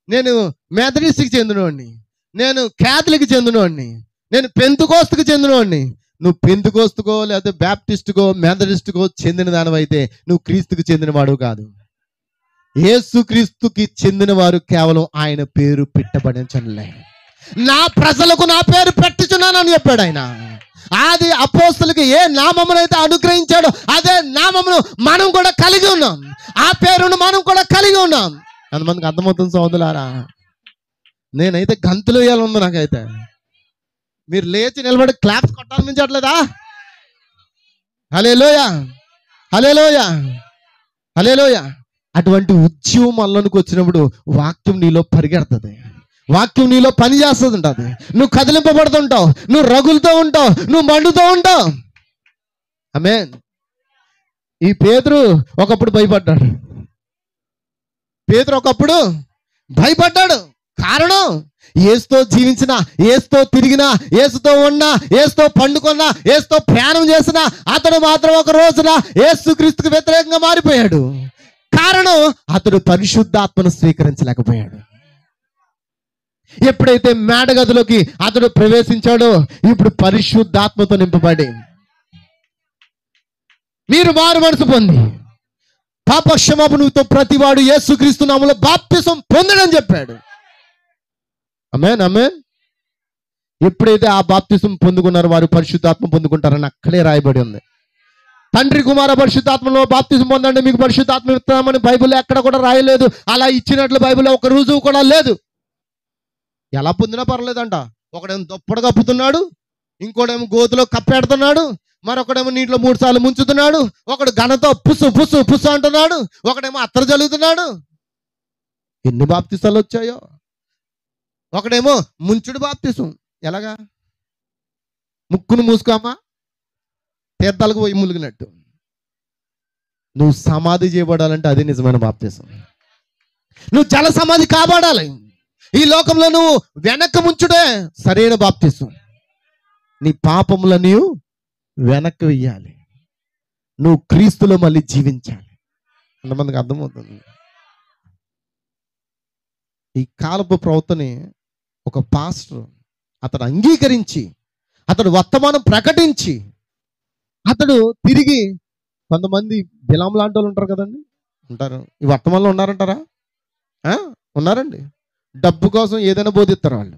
నేను మెథడిస్ట్కి చెందినవాడిని, నేను క్యాథలిక్కి చెందినవాడిని, నేను పెంతుకోస్తుకి చెందినవాడిని. నువ్వు పెంతుకోస్తుకో లేకపోతే బ్యాప్టిస్టుకో మెథడిస్టుకో చెందిన దానివైతే నువ్వు క్రీస్తుకు చెందినవాడు కాదు. యేసుక్రీస్తుకి చెందిన వారు కేవలం ఆయన పేరు పెట్టబడించలే. నా ప్రజలకు నా పేరు పెట్టుచున్నానని చెప్పాడు ఆయన. ఆది అపోస్తులకి ఏ నామమునైతే అనుగ్రహించాడో అదే నామమును మనం కూడా కలిగి ఉన్నాం, ఆ పేరును మనం కూడా కలిగి ఉన్నాం. అంతమందికి అర్థమవుతుంది సోదరులారా? నేనైతే గంతులు వేయాలి ఉంది నాకైతే. మీరు లేచి నిలబడి క్లాప్స్ కొట్టాలనిపించట్లేదా? హల్లెలూయా, హల్లెలూయా, హల్లెలూయా. అటువంటి ఉద్యమం మనలోనికి వచ్చినప్పుడు వాక్యం నీలో పరిగెడుతుంది, వాక్యం నీలో పని చేస్తుంది ఉంటుంది. నువ్వు కదిలింపబడుతుంటావు, నువ్వు రగులుతూ ఉంటావు, నువ్వు మండుతూ ఉంటావు. ఆమేన్. ఈ పేతురు ఒకప్పుడు భయపడ్డాడు. పేతురు ఒకప్పుడు భయపడ్డాడు. కారణం, యేసుతో జీవించిన, యేసుతో తిరిగిన, యేసుతో ఉన్న, యేసుతో పండుకున్న, యేసుతో ప్రయాణం చేసిన అతడు మాత్రం ఒక రోజున యేసుక్రీస్తుకు వ్యతిరేకంగా మారిపోయాడు. కారణం, అతడు పరిశుద్ధాత్మను స్వీకరించలేకపోయాడు. ఎప్పుడైతే మేడగదిలోకి అతడు ప్రవేశించాడో ఇప్పుడు పరిశుద్ధాత్మతో నింపబడి మీరు మారు మనసు పొంది పాప క్షమాపణతో ప్రతివాడు యేసుక్రీస్తు నామములో బాప్తిసం పొందడని చెప్పాడు. ఆమేన్, ఆమేన్. ఎప్పుడైతే ఆ బాప్తిసం పొందుకున్నారో వారు పరిశుద్ధాత్మ పొందుకుంటారని అక్కడే రాయబడి ఉంది. తండ్రి కుమార పరిశుద్ధాత్మలో బాప్తిసం పొందండి మీకు పరిశుద్ధాత్మ ఇస్తామని బైబిల్లో ఎక్కడ కూడా రాయలేదు. అలా ఇచ్చినట్లు బైబిల్లో ఒక రుజువు కూడా లేదు. ఎలా పొందినా పర్లేదంట. ఒకడేమో దొప్పడు కప్పుతున్నాడు, ఇంకోడేమో గోతులో కప్పెడుతున్నాడు, మరొకడేమో నీటిలో 3 సార్లు ముంచుతున్నాడు, ఒకడు గనతో పుస్సు పుస్సు పుస్సు అంటున్నాడు, ఒకడేమో అత్తరు జలుగుతున్నాడు. ఎన్ని బాప్తిసాలు వచ్చాయో. ఒకడేమో ముంచుడు బాప్తిసం. ఎలాగా? ముక్కును మూసుకోమా తీర్థాలకు పోయి ములిగినట్టు. నువ్వు సమాధి చేయబడాలంటే అది నిజమైన బాప్తిసం. నువ్వు జల సమాధి కాబడాలి. ఈ లోకంలో నువ్వు వెనక్కి ముంచుడే సరైన బాప్తిసం. నీ పాపములని వెనక్కి వెయ్యాలి, నువ్వు క్రీస్తులో మళ్ళీ జీవించాలి. అంతమందికి అర్థమవుతుంది. ఈ కాలపు ప్రవర్తని ఒక పాస్టర్ అతడు అంగీకరించి, అతడు వర్తమానం ప్రకటించి, అతడు తిరిగి కొంతమంది బిలాం లాంటి వాళ్ళు ఉంటారు కదండి, ఉంటారు. ఈ వర్తమానంలో ఉన్నారంటారా? ఉన్నారండి. డబ్బు కోసం ఏదైనా బోధిస్తారు వాళ్ళు.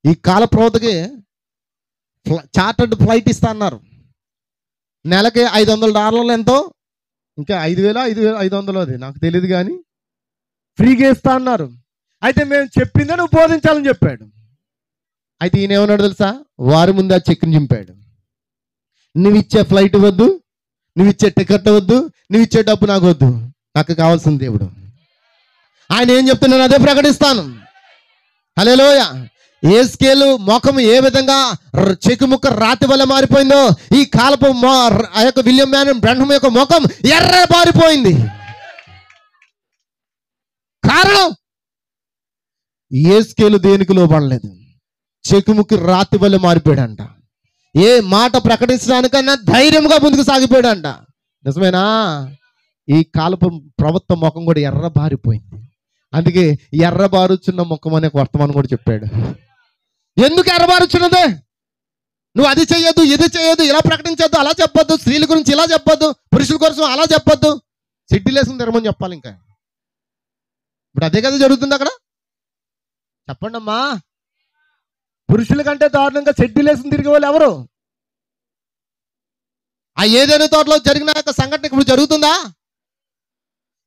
ఈ కాల ప్రవతకి చార్టర్డ్ ఫ్లైట్ ఇస్తా అన్నారు. నెలకి $500 ఎంతో ఇంకా 5,500 అది నాకు తెలియదు, కానీ ఫ్రీగా ఇస్తా అన్నారు. అయితే మేము చెప్పిందే నువ్వు బోధించాలని చెప్పాడు. అయితే ఈయన ఏమన్నాడు తెలుసా? వారి ముందు ఆ చెక్ని చింపాడు. నువ్వు ఇచ్చే ఫ్లైట్ వద్దు, నువ్వు ఇచ్చే టికెట్ వద్దు, నువ్వు ఇచ్చే డబ్బు నాకు వద్దు, నాకు కావాల్సిన దేవుడు. ఆయన ఏం చెప్తున్నాను అదే ప్రకటిస్తాను. హల్లెలూయా. యేస్కేలు ముఖం ఏ విధంగా చెకుముక్క రాతి వల్ల మారిపోయిందో, ఈ కాలపు ఆ యొక్క విలియం మ్యాన్ బ్రహ్మ యొక్క ముఖం ఎర్ర మారిపోయింది. కారణం యేస్కేలు దేనికి లోబడలేదు, చెకుముక్కి రాతి వల్ల మారిపోయాడంట. ఏ మాట ప్రకటించడానికన్నా ధైర్యంగా ముందుకు సాగిపోయాడంట. నిజమేనా? ఈ కాలపు ప్రవక్త ముఖం కూడా ఎర్ర బారిపోయింది. అందుకే ఎర్రబారుచున్న ముఖం అనే వర్తమానం కూడా చెప్పాడు. ఎందుకు ఎర్రబారుచున్నదే? నువ్వు అది చెయ్యొద్దు, ఇది చెయ్యొద్దు, ఇలా ప్రకటించొద్దు, అలా చెప్పొద్దు, స్త్రీల గురించి ఇలా చెప్పొద్దు, పురుషుల కోసం అలా చెప్పొద్దు, సిడ్డిలేసుకుని తిరమని చెప్పాలి. ఇంకా ఇప్పుడు అదే కదా జరుగుతుంది అక్కడ. చెప్పండి అమ్మా, పురుషుల కంటే దారుణంగా సెడ్డిలేసుకుని తిరిగే వాళ్ళు ఎవరు? ఆ ఏదైనా తోటలో జరిగిన యొక్క సంఘటన ఇప్పుడు జరుగుతుందా?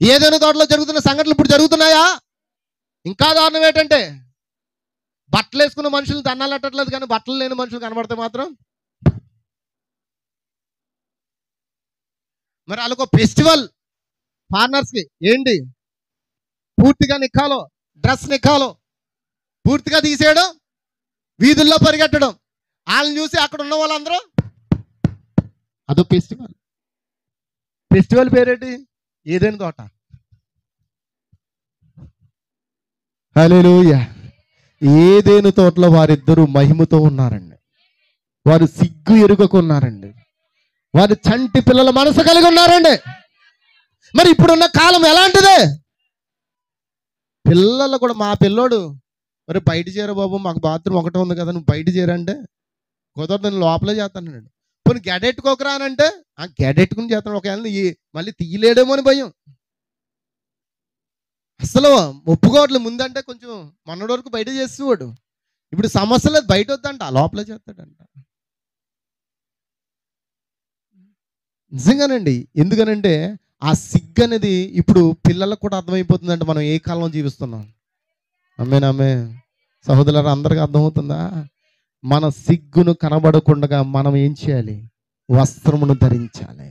ఏదైనా తోటలో జరుగుతున్న సంఘటనలు ఇప్పుడు జరుగుతున్నాయా? ఇంకా దారుణం ఏంటంటే, బట్టలు వేసుకున్న మనుషులు దండాలు అట్టట్లేదు, కానీ బట్టలు లేని మనుషులు కనబడితే మాత్రం మరి వాళ్ళకు ఫెస్టివల్ ఫారినర్స్కి ఏంటి, పూర్తిగా నిక్కాలో, డ్రెస్ నిక్కాలో పూర్తిగా తీసేయడం, వీధుల్లో పరిగెట్టడం, వాళ్ళని చూసి అక్కడ ఉన్న వాళ్ళందరూ అదో ఫెస్టివల్. ఫెస్టివల్ పేరేంటి? ఏదైనా తోట. హల్లెలూయా. ఏదైనా తోటలో వారిద్దరూ మహిమతో ఉన్నారండి. వారు సిగ్గు ఎరుగకున్నారండి. వారు చంటి పిల్లల మనసు కలిగి ఉన్నారండి. మరి ఇప్పుడున్న కాలం ఎలాంటిదే? పిల్లలు కూడా, మా పిల్లోడు మరి బయట చేరా బాబు, మాకు బాత్రూమ్ ఒకటే ఉంది కదా, నువ్వు బయట చేరంటే కుదరదు, నేను లోపలే చేస్తానండి. పోనీ గెడెట్టుకోకరా అని అంటే ఆ గెడెట్టుకుని చేస్తాను. ఒకవేళ మళ్ళీ తీయలేడేమో అని భయం. అసలు ఒప్పుకోవట్లేదు. ముందంటే కొంచెం మొన్నటి వరకు బయట చేసేవాడు, ఇప్పుడు సమస్య లేదు, బయట వద్దంట, లోపలే చేస్తాడంట. నిజంగానండి. ఎందుకనంటే ఆ సిగ్గు అనేది ఇప్పుడు పిల్లలకు కూడా అర్థమైపోతుందంటే మనం ఏ కాలంలో జీవిస్తున్నాం. ఆమేన్. సహోదరులారా, అందరికీ అర్థమవుతుందా? మన సిగ్గును కనబడకుండా మనం ఏం చేయాలి? వస్త్రమును ధరించాలి.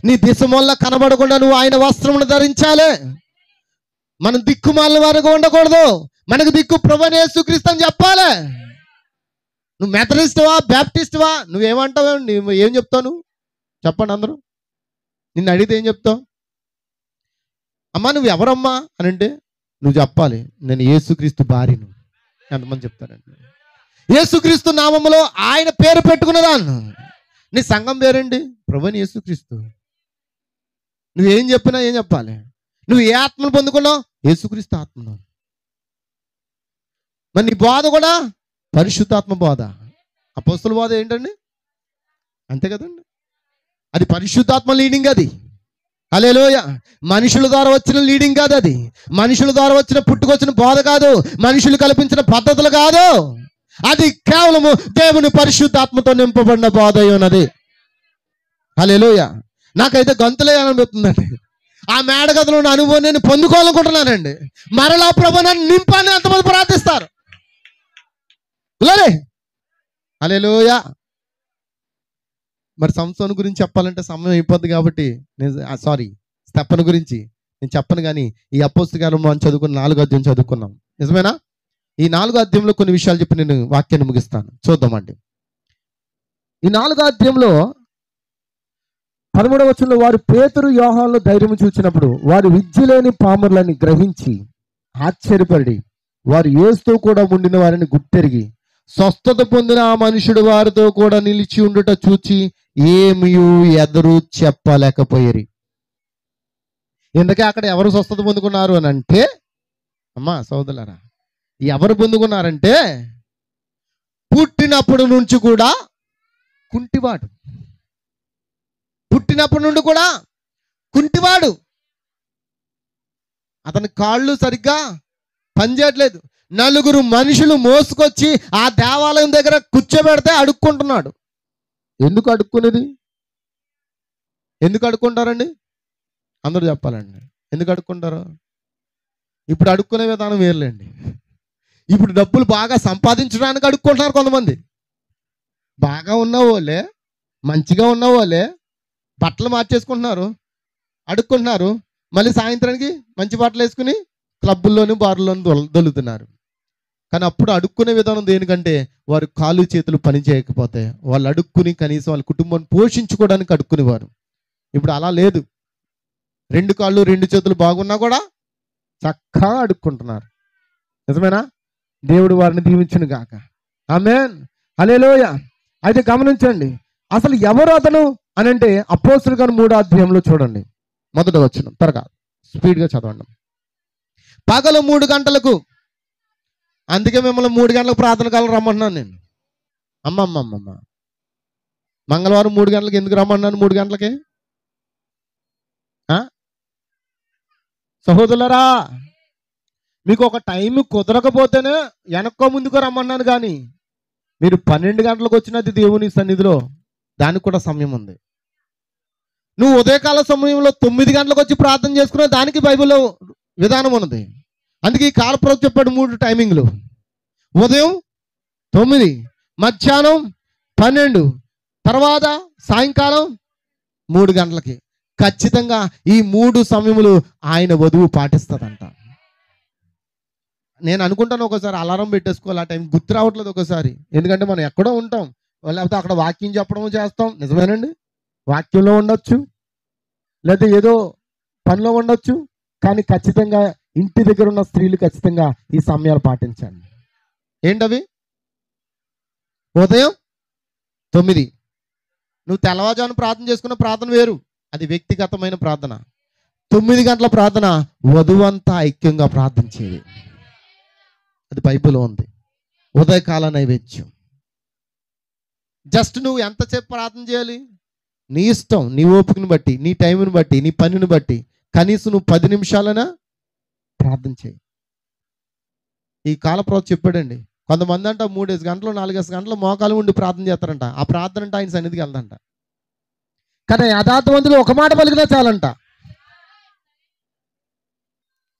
నీ దేశం వల్ల కనబడకుండా నువ్వు ఆయన వస్త్రమును ధరించాలి. మనం దిక్కుమాలిన వారికి ఉండకూడదు. మనకు దిక్కు ప్రభువైన యేసుక్రీస్తు అని చెప్పాలి. నువ్వు మెథడిస్టువా, బ్యాప్టిస్టువా, నువ్వేమంటావు? నువ్వు ఏం చెప్తావు? నువ్వు చెప్పండి అందరూ. నిన్ను అడిగితే ఏం చెప్తావు? అమ్మా నువ్వు ఎవరమ్మా అని అంటే నువ్వు చెప్పాలి, నేను యేసుక్రీస్తు భార్యను. ఎంతమంది చెప్తారండి? యేసుక్రీస్తు నామములో ఆయన పేరు పెట్టుకున్నదాన్ని. నీ సంఘం పేరండి ప్రభువైన యేసుక్రీస్తు. నువ్వేం చెప్పినా ఏం చెప్పాలి? నువ్వు ఏ ఆత్మను పొందుకున్నావు? యేసుక్రీస్తు ఆత్మను. మరి నీ బోధ కూడా పరిశుద్ధాత్మ బోధ. అపోస్తల బోధ ఏంటండి? అంతే కదండి, అది పరిశుద్ధాత్మ లీడింగ్. అది హల్లెలూయా. మనుషుల ద్వారా వచ్చిన లీడింగ్ కాదు. అది మనుషుల ద్వారా వచ్చిన పుట్టుకొచ్చిన బోధ కాదు, మనుషులు కల్పించిన పద్ధతులు కాదు. అది కేవలము దేవుని పరిశుద్ధాత్మతో నింపబడిన బోధ ఉన్నది. హల్లెలూయా. నాకైతే గంతులే అనిపిస్తుందండి. ఆ మేడగదిలో ఉన్న అనుభవం నేను పొందుకోవాలనుకుంటున్నానండి. మరలా ప్రభువా నన్ను నింపని అంతమంది ప్రార్థిస్తారు. హల్లెలూయా. మరి సంసోను గురించి చెప్పాలంటే సమయం అయిపోద్ది కాబట్టి స్టెఫను గురించి నేను చెప్పను. కానీ ఈ అపోస్తలుల మనం చదువుకున్న 4వ అధ్యాయం చదువుకున్నాం. నిజమేనా? ఈ 4వ అధ్యాయంలో కొన్ని విషయాలు చెప్పి నేను వాక్యాన్ని ముగిస్తాను. చూద్దామండి. ఈ 4వ అధ్యాయంలో 13వ వచనంలో వారు పేతురు యోహానులు ధైర్యం చూచినప్పుడు వారు విద్య లేని పామరులని గ్రహించి ఆశ్చర్యపడి వారు యేసుతో కూడా ఉండిన వారిని గుర్తెరిగి స్వస్థత పొందిన ఆ మనుషుడు వారితో కూడా నిలిచి ఉండుట చూచి ఏమీ ఎదురు చెప్పలేకపోయారు. ఎందుకే అక్కడ ఎవరు స్వస్థత పొందుకున్నారు అని అంటే, అమ్మా సోదరులారా, ఎవరు పొందుకున్నారంటే పుట్టినప్పటి నుంచి కూడా కుంటివాడు. పుట్టినప్పటి నుండి కూడా కుంటివాడు. అతని కాళ్ళు సరిగ్గా పనిచేయట్లేదు. 4 మనుషులు మోసుకొచ్చి ఆ దేవాలయం దగ్గర కూర్చోబెడితే అడుక్కుంటున్నాడు. ఎందుకు అడుక్కునేది? ఎందుకు అడుక్కుంటారండి? అందరూ చెప్పాలండి. ఎందుకు అడుక్కుంటారు? ఇప్పుడు అడుక్కునే విధానం వేర్లేండి. ఇప్పుడు డబ్బులు బాగా సంపాదించడానికి అడుక్కుంటున్నారు కొంతమంది. బాగా ఉన్న వాళ్ళే, మంచిగా ఉన్న వాళ్ళే బట్టలు మార్చేసుకుంటున్నారు, అడుక్కుంటున్నారు. మళ్ళీ సాయంత్రానికి మంచి బట్టలు వేసుకుని క్లబ్బుల్లోని బార్లోని దొల్లుతున్నారు. కానీ అప్పుడు అడుక్కునే విధానం దేనికంటే వారు కాళ్ళు చేతులు పని చేయకపోతే వాళ్ళు అడుక్కుని కనీసం వాళ్ళ కుటుంబాన్ని పోషించుకోవడానికి అడుక్కునేవారు. ఇప్పుడు అలా లేదు. 2 కాళ్ళు 2 చేతులు బాగున్నా కూడా చక్కగా అడుక్కుంటున్నారు. నిజమేనా? దేవుడు వారిని దీవించును గాక. ఆమేన్. హల్లెలూయా. అయితే గమనించండి, అసలు ఎవరు అతను అని అంటే అపోస్తలుల కార్యం 3వ అధ్యాయంలో చూడండి, మొదట వచనం. త్వరగా స్పీడ్గా చదవండి. పగలు 3 గంటలకు, అందుకే మిమ్మల్ని 3 గంటలకు ప్రార్థన కాలం రమ్మంటున్నాను నేను. అమ్మమ్మమ్మమ్మ, మంగళవారం 3 గంటలకు ఎందుకు రమ్మన్నాను? 3 గంటలకి సహోదరులారా, మీకు ఒక టైం కుదరకపోతేనే వెనక్కో ముందుకో రమ్మన్నాను. కానీ మీరు 12 గంటలకు వచ్చినది దేవుని సన్నిధిలో, దానికి కూడా సమయం ఉంది. నువ్వు ఉదయకాల సమయంలో 9 గంటలకు వచ్చి ప్రార్థన చేసుకునే దానికి బైబిల్లో విధానం ఉన్నది. అందుకే ఈ కాలప్రభు చెప్పాడు 3 టైమింగ్లు. ఉదయం 9, మధ్యాహ్నం 12, తర్వాత సాయంకాలం 3 గంటలకి. ఖచ్చితంగా ఈ 3 సమయములు ఆయన వధువు పాటిస్తుందంట. నేను అనుకుంటాను ఒకసారి అలారం పెట్టేసుకోవాలి, ఆ టైం గుర్తు రావట్లేదు ఒకసారి. ఎందుకంటే మనం ఎక్కడో ఉంటాం, లేకపోతే అక్కడ వాక్యం చెప్పడం చేస్తాం. నిజమేనండి, వాక్యంలో ఉండొచ్చు, లేదా ఏదో పనిలో ఉండొచ్చు. కానీ ఖచ్చితంగా ఇంటి దగ్గర ఉన్న స్త్రీలు ఖచ్చితంగా ఈ సమయాలు పాటించండి. ఏంటవి? ఉదయం 9. నువ్వు తెల్లవారుజామున ప్రార్థన చేసుకున్న ప్రార్థన వేరు, అది వ్యక్తిగతమైన ప్రార్థన. 9 గంటల ప్రార్థన వధువంతా ఐక్యంగా ప్రార్థించేది, అది బైబిల్లో ఉంది. ఉదయకాల నైవేద్యం. జస్ట్ నువ్వు ఎంతసేపు ప్రార్థన చేయాలి? నీ ఇష్టం, నీ ఓపికను బట్టి, నీ టైంని బట్టి, నీ పనిని బట్టి కనీసం నువ్వు 10 నిమిషాలైనా ప్రార్థన చేయి. ఈ కాలప్రభు చెప్పాడండి, కొంతమంది అంట 3 గంటలు 4 గంటలు మోకాలు ఉండి ప్రార్థన చేస్తారంట. ఆ ప్రార్థన అంటే ఆయన సన్నిధికి వెళ్దంట. కానీ యథార్థవంతుడు ఒక మాట పలికినా చాలంట.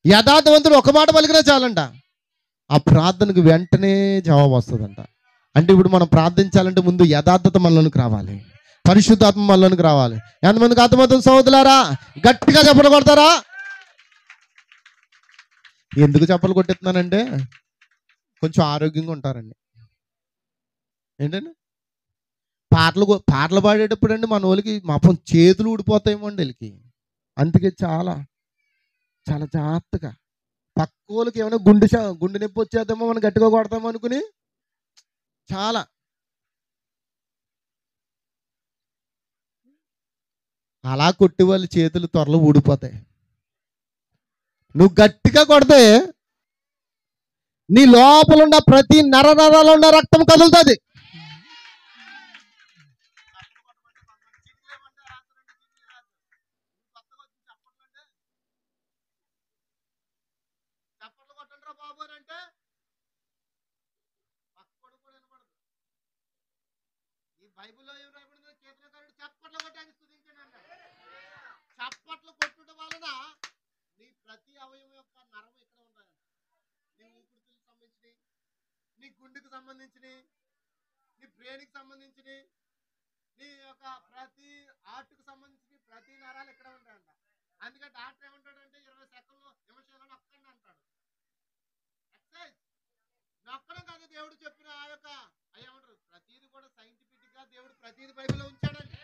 యథార్థవంతుడు ఒక మాట పలికినా చాలంట, ఆ ప్రార్థనకు వెంటనే జవాబు వస్తుందంట. అంటే ఇప్పుడు మనం ప్రార్థించాలంటే ముందు యథార్థత మనలోనికి రావాలి, పరిశుద్ధాత్మ మనలోనికి రావాలి. ఎంతమందికి అర్థమవుతుంది సహోదరులారా? గట్టిగా చప్పట్లు కొడతారా? ఎందుకు చప్పట్లు కొట్టేస్తున్నానంటే కొంచెం ఆరోగ్యంగా ఉంటారండి. ఏంటండి, పాటలు పాడేటప్పుడు అండి మన వాళ్ళకి మాపం చేతులు ఊడిపోతాయేమో అండి వీళ్ళకి. అందుకే చాలా చాలా జాగ్రత్తగా, పక్క వాళ్ళకి ఏమైనా గుండె నొప్పి వచ్చేద్దామో మనం గట్టిగా కొడతామో అనుకుని చాలా అలా కొట్టి వాళ్ళ చేతులు త్వరలో ఊడిపోతాయి. నువ్వు గట్టిగా కొడితే నీ లోపల ఉన్న ప్రతి నరాలలో ఉన్న రక్తం కదులుతుంది. చప్పట్లు కొట్టడం వలన నీ ప్రతి అవయవం యొక్క నరం ఇక్కడ ఉండాలి. నీ ఊపిరితిత్తులకు సంబంధించి, నీ గుండెకు సంబంధించి, నీ బ్రెయిన్కి సంబంధించి, నీ యొక్క ప్రతి హార్ట్కు సంబంధించి ప్రతి నరాలు ఇక్కడ ఉంటాయంట. అందుకే డాక్టర్ ఏమంటాడంటే 20 సెకండ్లు నిమిషాలు నొక్కండి అంటాడు. ఎక్సైజ్ నొక్కడం కాదు దేవుడు చెప్పిన ఆ యొక్క అయ్యేమంటారు, ప్రతిది కూడా సైంటిఫిక్ గా దేవుడు ప్రతిది బైబిల్లో ఉంచాడండి.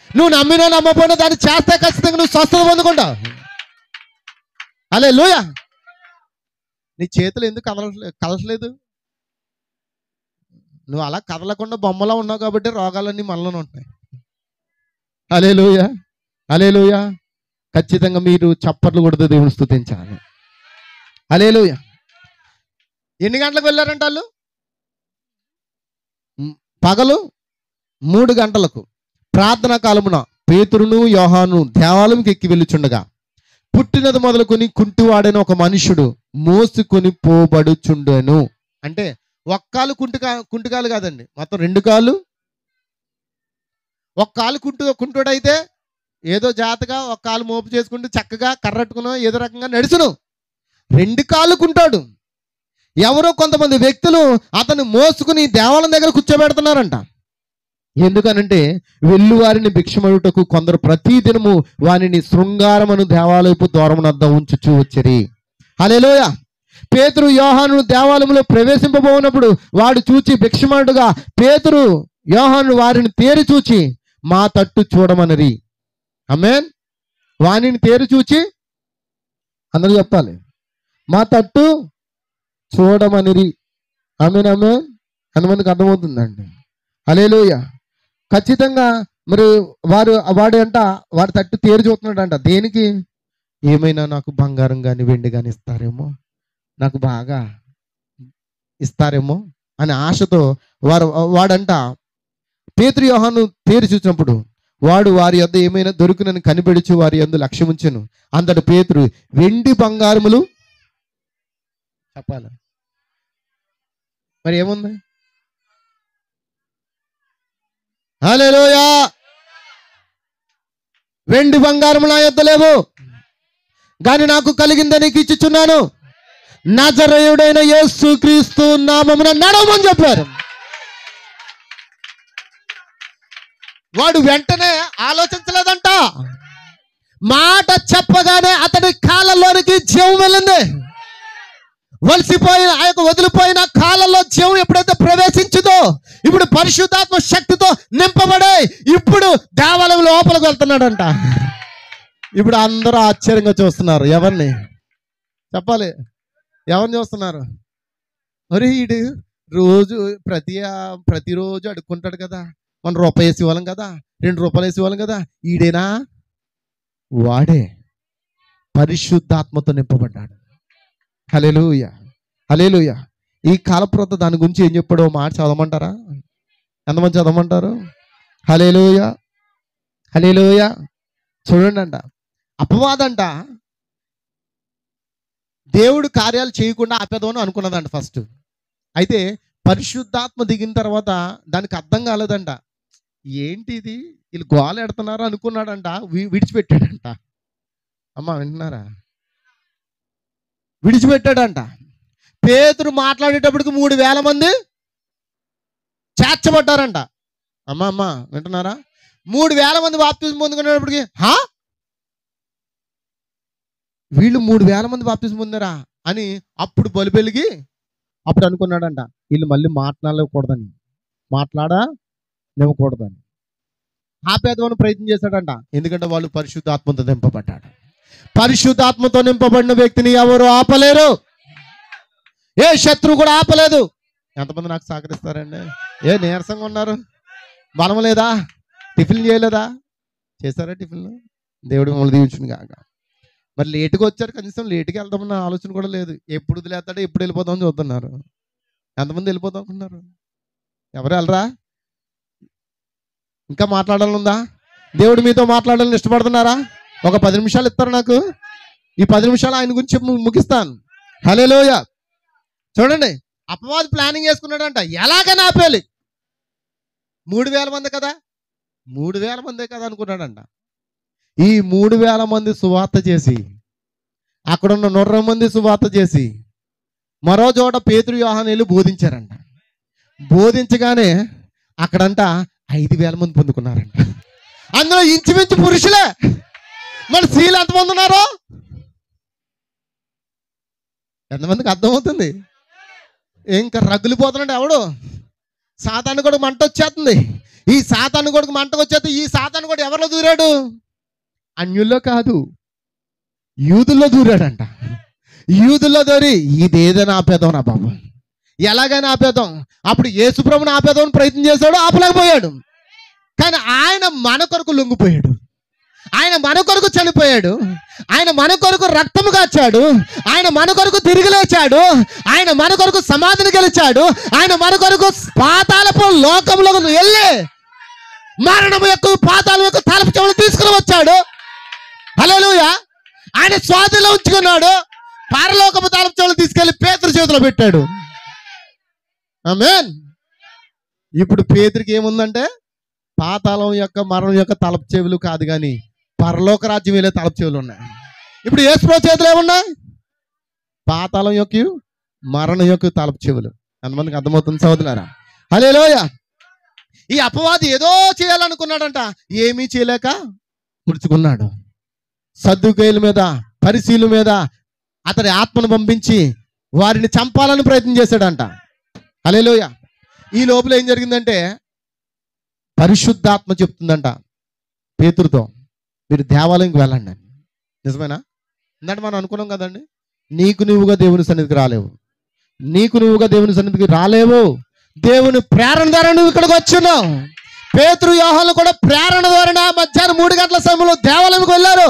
నువ్వు నమ్మినా నమ్మపోయినా దాన్ని చేస్తే ఖచ్చితంగా నువ్వు స్వస్థత పొందుకుంటావు. హల్లెలూయా. నీ చేతులు ఎందుకు కదలట్లేదు? నువ్వు అలా కదలకుండా బొమ్మలా ఉన్నావు కాబట్టి రోగాలన్నీ మనలోనే ఉంటాయి. హల్లెలూయా, హల్లెలూయా. ఖచ్చితంగా మీరు చప్పట్లు కొడుతూ దేవుని స్తుతించాలి. హల్లెలూయా. ఎన్ని గంటలకు వెళ్ళారంట వాళ్ళు? పగలు 3 గంటలకు. ప్రార్థనా కాలమున పేతురును యోహాను దేవాలయంకి ఎక్కి వెళ్ళుచుండగా పుట్టినది మొదలుకొని కుంటివాడైన ఒక మనుషుడు మోసుకొని పోబడుచుండెను. అంటే ఒక్కాలు కుంటికాలు కాదండి, మొత్తం 2 కాళ్ళు. ఒక కాలు కుంటుడైతే ఏదో జాతగా ఒక కాలు మోపు చేసుకుంటూ చక్కగా కర్రట్టుకునో ఏదో రకంగా నడుచును. 2 కాళ్ళుకుంటాడు. ఎవరో కొంతమంది వ్యక్తులు అతను మోసుకుని దేవాలయం దగ్గర కూర్చోబెడుతున్నారంట. ఎందుకనంటే వెల్లువారిని భిక్షమడుటకు కొందరు ప్రతిదినము వారిని శృంగారమును దేవాలయపు ద్వారమునద్ద ఉంచుచూ వచ్చిరి. హల్లెలూయ. పేతురు యోహాను దేవాలయంలో ప్రవేశింపబోనప్పుడు వాడు చూచి భిక్షమడుగా పేతురు యోహాను వారిని తేరి చూచి మా తట్టు చూడమనిరి. ఆమేన్. వానిని తేరి చూచి అందరూ చెప్పాలి, మా తట్టు చూడమనిరి. ఆమేన్ ఆమేన్. ఎంతమందికి అర్థమవుతుందండి? హల్లెలూయ. ఖచ్చితంగా మరి వాడు అంట వాడి తట్టు తేరి చూస్తున్నాడంట. దేనికి? ఏమైనా నాకు బంగారం కానీ వెండి కానీ ఇస్తారేమో, నాకు బాగా ఇస్తారేమో అనే ఆశతో వాడంట పేతురు యోహాను తేరి చూసినప్పుడు వాడు వారి యొద్ద ఏమైనా దొరుకునని కనిపెడుచు వారి యందు లక్ష్యముంచెను. అంతటి పేతురు వెండి బంగారములు చెప్పాలి. మరి ఏముంది? హల్లెలూయా. వెండి బంగారము నా యొద్ద లేవు, కానీ నాకు కలిగిందని నీకు ఇచ్చుచున్నాను. నజరేయుడైన యేసు క్రీస్తు నామమున నడవమని చెప్పారు. వాడు వెంటనే ఆలోచించలేదంట. మాట చెప్పగానే అతని కాళ్ళలోనికి జీవం వెళ్ళింది. వలసిపోయిన ఆ యొక్క వదిలిపోయిన కాళ్ళలో జీవం ఎప్పుడైతే ప్రవేశించిందో ఇప్పుడు పరిశుద్ధాత్మ శక్తితో నింపబడే ఇప్పుడు దేవాలయం లోపలికి వెళ్తున్నాడంట. ఇప్పుడు అందరూ ఆశ్చర్యంగా చూస్తున్నారు. ఎవరిని చెప్పాలి? ఎవరిని చూస్తున్నారు? అరే ఈడు రోజు ప్రతిరోజు అడుక్కుంటాడు కదా, మనం రూపాయి వేసి ఇవ్వాలం కదా, 2 రూపాయలు వేసి ఇవ్వాలం కదా. ఈడేనా? వాడే పరిశుద్ధాత్మతో నింపబడ్డాడు. హల్లెలూయ హల్లెలూయ. ఈ కాలప్రత దాని గురించి ఏం చెప్పాడో మాట చదవమంటారా? ఎంతమంది చదవమంటారు? హల్లెలూయ హల్లెలూయ. చూడండి అంట, అపవాదంట దేవుడు కార్యాలు చేయకుండా ఆపేదామని అనుకున్నదంట ఫస్ట్. అయితే పరిశుద్ధాత్మ దిగిన తర్వాత దానికి అర్థం కాలేదంట. ఏంటి ఇది, వీళ్ళు గోల ఎడుతున్నారు అనుకున్నాడంట. విడిచిపెట్టాడంట. అమ్మా వింటున్నారా? విడిచిపెట్టాడంట. పేతురు మాట్లాడేటప్పటికి 3,000 మంది చేర్చబడ్డారంట. అమ్మ వింటున్నారా? 3,000 మంది బాప్తిజం పొందుకునేటప్పటికి వీళ్ళు 3,000 మంది బాప్తిజం పొందారా అని అప్పుడు బలిబెలిగి అప్పుడు అనుకున్నాడంట, వీళ్ళు మళ్ళీ మాట్లాడనివ్వకూడదని ఆపేద్దామని ప్రయత్నం చేశాడంట. ఎందుకంటే వాళ్ళు పరిశుద్ధాత్మతో నింపబడ్డాడు. పరిశుద్ధాత్మతో నింపబడిన వ్యక్తిని ఎవరు ఆపలేరు. ఏ శత్రువు కూడా ఆపలేదు. ఎంతమంది నాకు సహకరిస్తారండి? ఏ నీరసంగా ఉన్నారు? బలం లేదా? టిఫిన్ చేయలేదా? చేశారా టిఫిన్? దేవుడు మిమ్మల్ని దీవించును కాక. మరి లేటుగా వచ్చారు, కనీసం లేటుగా వెళ్దామన్న ఆలోచన కూడా లేదు. ఎప్పుడు వదిలేస్తాడో ఎప్పుడు వెళ్ళిపోదామని చూస్తున్నారు. ఎంతమంది వెళ్ళిపోదాం అనుకున్నారు? ఎవరు వెళ్ళరా? ఇంకా మాట్లాడాలనుందా? దేవుడు మీతో మాట్లాడాలని ఇష్టపడుతున్నారా? ఒక 10 నిమిషాలు ఇస్తారు నాకు. ఈ 10 నిమిషాలు ఆయన గురించి ముగిస్తాను. హల్లెలూయ. చూడండి, అపవాది ప్లానింగ్ చేసుకున్నాడంట, ఎలాగని ఆపేయాలి. 3,000 మంది కదా, 3,000 మందే కదా అనుకున్నాడంట. ఈ 3,000 మంది సువార్త చేసి, అక్కడున్న 100 మంది సువార్త చేసి, మరో చోట పేతురు యోహాను వెళ్ళి బోధించారంట. బోధించగానే అక్కడంట 5,000 మంది పొందుకున్నారంట. అందులో ఇంచుమించు పురుషులే. మన స్త్రీలు ఎంతమంది ఉన్నారు? ఎంతమందికి అర్థమవుతుంది? ఇంకా రగులిపోతున్నాడు ఎవడు? సాతాను కూడా మంట వచ్చేస్తుంది. ఈ సాతాను కూడా మంటకు వచ్చేది. ఈ సాతాను కూడా ఎవరిలో దూరాడు? అన్యుల్లో కాదు, యూదుల్లో దూరాడంట. యూదుల్లో దూరి ఇదేదైనా ఆపేద్దాం నా బాబు, ఎలాగైనా ఆపేద్దాం. అప్పుడు యేసుప్రభుని ఆపేద్దామని ప్రయత్నం చేశాడు, ఆపలేకపోయాడు. కానీ ఆయన మన కొరకు లొంగిపోయాడు. ఆయన మన కొరకు చనిపోయాడు. ఆయన మన కొరకు రక్తము కాచాడు. ఆయన మన కొరకు తిరిగి లేచాడు. ఆయన మన కొరకు సమాధిని గెలిచాడు. ఆయన మన కొరకు పాతాళపు లోకములకు వెళ్ళి మరణము యొక్క పాతాళం యొక్క తలుపు చెవులు తీసుకుని వచ్చాడు. హల్లెలూయా. ఆయన స్వాధీనంలో ఉంచుకున్నాడు. పరలోకపు తలుపు చెవులు తీసుకెళ్లి పేతురు చేతిలో పెట్టాడు. ఆమేన్. ఇప్పుడు పేతురికి ఏముందంటే పాతాళం యొక్క మరణం యొక్క తలుపు చెవులు కాదు, కానీ పరలోక రాజ్యం వెళ్ళే తలపు చెవులు ఉన్నాయి. ఇప్పుడు యేసు చేతులు ఏమున్నాయి? పాతాళం యొక్క మరణం యొక్క తలపు చెవులు. ఎంతమందికి అర్థమవుతుంది సోదరులారా? హల్లెలూయా. ఈ అపవాది ఏదో చేయాలనుకున్నాడంట, ఏమీ చేయలేక ముడుచుకున్నాడు. సద్దుకైల మీద, పరిశీల మీద అతని ఆత్మను పంపించి వారిని చంపాలని ప్రయత్నం చేశాడంట. హల్లెలూయా. ఈ లోపల ఏం జరిగిందంటే పరిశుద్ధాత్మ చెప్తుందంట పేతురుతో, మీరు దేవాలయంకి వెళ్ళండి అని. నిజమేనా? ఇందంటే మనం అనుకున్నాం కదండి, నీకు నువ్వుగా దేవుని సన్నిధికి రాలేవు, నీకు నువ్వుగా దేవుని సన్నిధికి రాలేవు. దేవుని ప్రేరణ ద్వారా నువ్వు ఇక్కడికి వచ్చున్నావు. పేతురు యోహాను కూడా ప్రేరణ ద్వారా మధ్యాహ్నం 3 గంటల సమయంలో దేవాలయంకి వెళ్ళారు.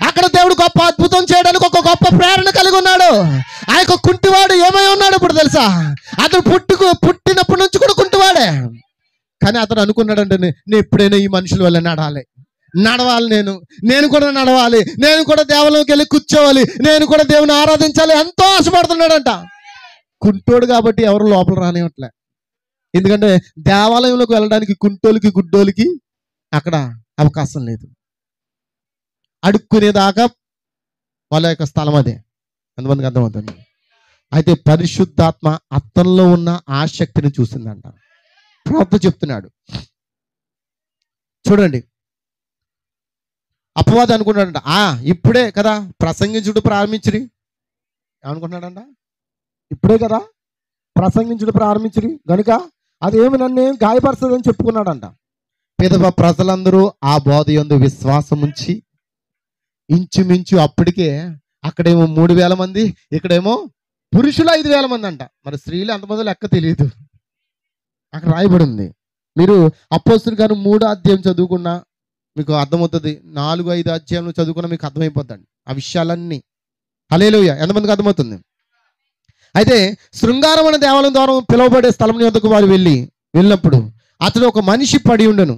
అక్కడ దేవుడు గొప్ప అద్భుతం చేయడానికి ఒక గొప్ప ప్రేరణ కలిగి ఉన్నాడు. ఆ యొక్క కుంటివాడు ఏమై ఉన్నాడు ఇప్పుడు తెలుసా? అతను పుట్టినప్పటి నుంచి కూడా కుంటివాడే. కానీ అతను అనుకున్నాడంటే, నేను ఎప్పుడైనా ఈ మనుషుల వల్ల నడవాలి, నేను కూడా నడవాలి, నేను కూడా దేవాలయంకి వెళ్ళి కూర్చోవాలి, నేను కూడా దేవుని ఆరాధించాలి, ఎంతో ఆశపడుతున్నాడంట. కుంటోడు కాబట్టి ఎవరు లోపల రానివ్వట్లే. ఎందుకంటే దేవాలయంలోకి వెళ్ళడానికి కుంటోలికి గుడ్డోలికి అక్కడ అవకాశం లేదు. అడుక్కునేదాకా వాళ్ళ యొక్క స్థలం అదే. అంతమందికి అర్థమవుతుంది. అయితే పరిశుద్ధాత్మ అతనిలో ఉన్న ఆసక్తిని చూసిందంట. ప్రవక్త చెప్తున్నాడు చూడండి. అపవాది అనుకున్నాడంట, ఇప్పుడే కదా ప్రసంగించుడు ప్రారంభించిరి అనుకుంటున్నాడంట. ఇప్పుడే కదా ప్రసంగించుడు ప్రారంభించిరి గనుక అదేమి నన్ను గాయపరచదని చెప్పుకున్నాడంట. పిదవ ప్రజలందరూ ఆ బోధ యందు విశ్వాసం ఉంచి ఇంచుమించు అప్పటికే అక్కడేమో 3000 మంది, ఇక్కడేమో పురుషులు 5000 మంది అంట. మరి స్త్రీలు ఎంతమంది లెక్క తెలియదు, అక్కడ రాయబడి ఉంది. మీరు అపోస్తలుల కార్యం 3వ అధ్యాయం చదువుకున్నా మీకు అర్థమవుతుంది, 4-5 అధ్యాయంలో చదువుకున్నా మీకు అర్థమైపోద్దండి ఆ విషయాలన్నీ. హల్లెలూయా. ఎంతమందికి అర్థమవుతుంది? అయితే శృంగారం అనే దేవాలయం ద్వారా పిలువబడే స్థలం వద్దకు వారు వెళ్ళినప్పుడు అతడు ఒక మనిషి పడి ఉండను.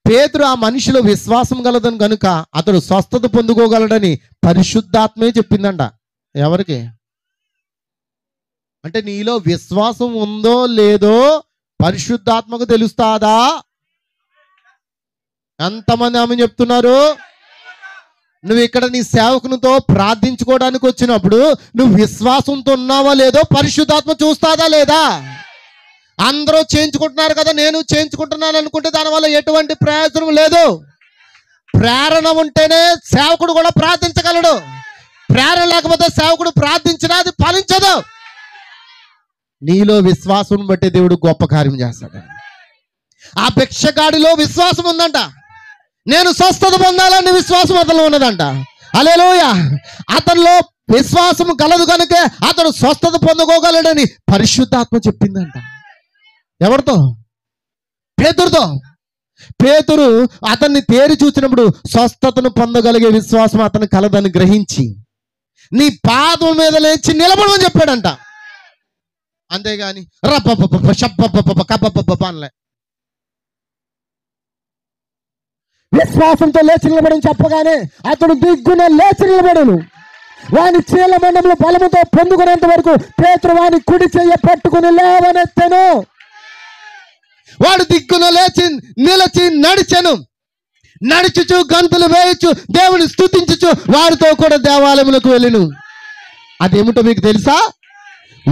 పేతురు ఆ మనిషిలో విశ్వాసం గలదని కనుక అతడు స్వస్థత పొందుకోగలడని పరిశుద్ధాత్మే చెప్పిందంట. ఎవరికి? అంటే నీలో విశ్వాసం ఉందో లేదో పరిశుద్ధాత్మకు తెలుస్తాదా? ఎంతమంది ఆమె చెప్తున్నారు? నువ్వు ఇక్కడ నీ సేవకునితో ప్రార్థించుకోవడానికి వచ్చినప్పుడు నువ్వు విశ్వాసంతో ఉన్నావా లేదో పరిశుద్ధాత్మ చూస్తాదా లేదా? అందరూ చేయించుకుంటున్నారు కదా, నేను చేయించుకుంటున్నాను అనుకుంటే దానివల్ల ఎటువంటి ప్రయోజనం లేదు. ప్రేరణ ఉంటేనే సేవకుడు కూడా ప్రార్థించగలడు. ప్రేరణ లేకపోతే సేవకుడు ప్రార్థించినా అది ఫలించదు. నీలో విశ్వాసం బట్టి దేవుడు గొప్ప కార్యం చేస్తాడు. ఆ భిక్షగాడిలో విశ్వాసం ఉందంట. నేను స్వస్థత పొందాలని విశ్వాసం అతనిలో ఉన్నదంట. హల్లెలూయా. అతనిలో విశ్వాసం కలదు కనుక అతడు స్వస్థత పొందుకోగలడని పరిశుద్ధాత్మ చెప్పిందంట. ఎవరితో? పేతురుతో. పేతురు అతన్ని తేరి చూసినప్పుడు స్వస్థతను పొందగలిగే విశ్వాసం అతను కలదని గ్రహించి నీ పాదం మీద లేచి నిలబడమని చెప్పాడంట. అంతేగాని రప్ప షప్ప కప్ప అనలే. విశ్వాసంతో లేచి నిలబడని చెప్పగానే అతడు దిగ్గున లేచి నిలబడను. వాని చీల మండంలో బలముతో పొందుకునేంత వరకు పేతురు వాని కుడి చెయ్య పట్టుకుని లేవనెత్తెను. వాడు దిగ్గున లేచి నిలిచి నడిచెను. నడుచుచు గంతులు వేయచ్చు దేవుని స్తుతించుచు వారితో కూడా దేవాలయములకు వెళ్ళెను. అదేమిటో మీకు తెలుసా?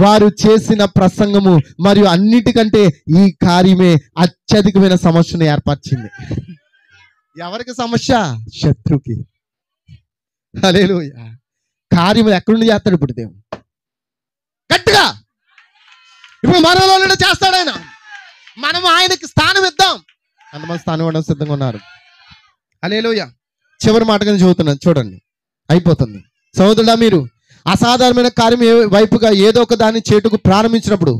వారు చేసిన ప్రసంగము మరియు అన్నిటికంటే ఈ కార్యమే అత్యధికమైన సమస్యను ఏర్పరిచింది. ఎవరికి సమస్య? శత్రుకి. హల్లెలూయా. కార్యము ఎక్కడి నుండి చేస్తాడు ఇప్పుడు దేవుడు? గట్టిగా ఇప్పుడు మనలో నుండి చేస్తాడు ఆయన. మనం ఆయనకి స్థానం ఇద్దాం. అంతమంది స్థానం ఇవ్వడం సిద్ధంగా ఉన్నారు. హల్లెలూయా. చివరి మాటగా చదువుతున్నాను చూడండి, అయిపోతుంది. సోదరుడా, మీరు అసాధారణమైన కార్యం వైపుగా ఏదో ఒక దాన్ని చేటుకు ప్రారంభించినప్పుడు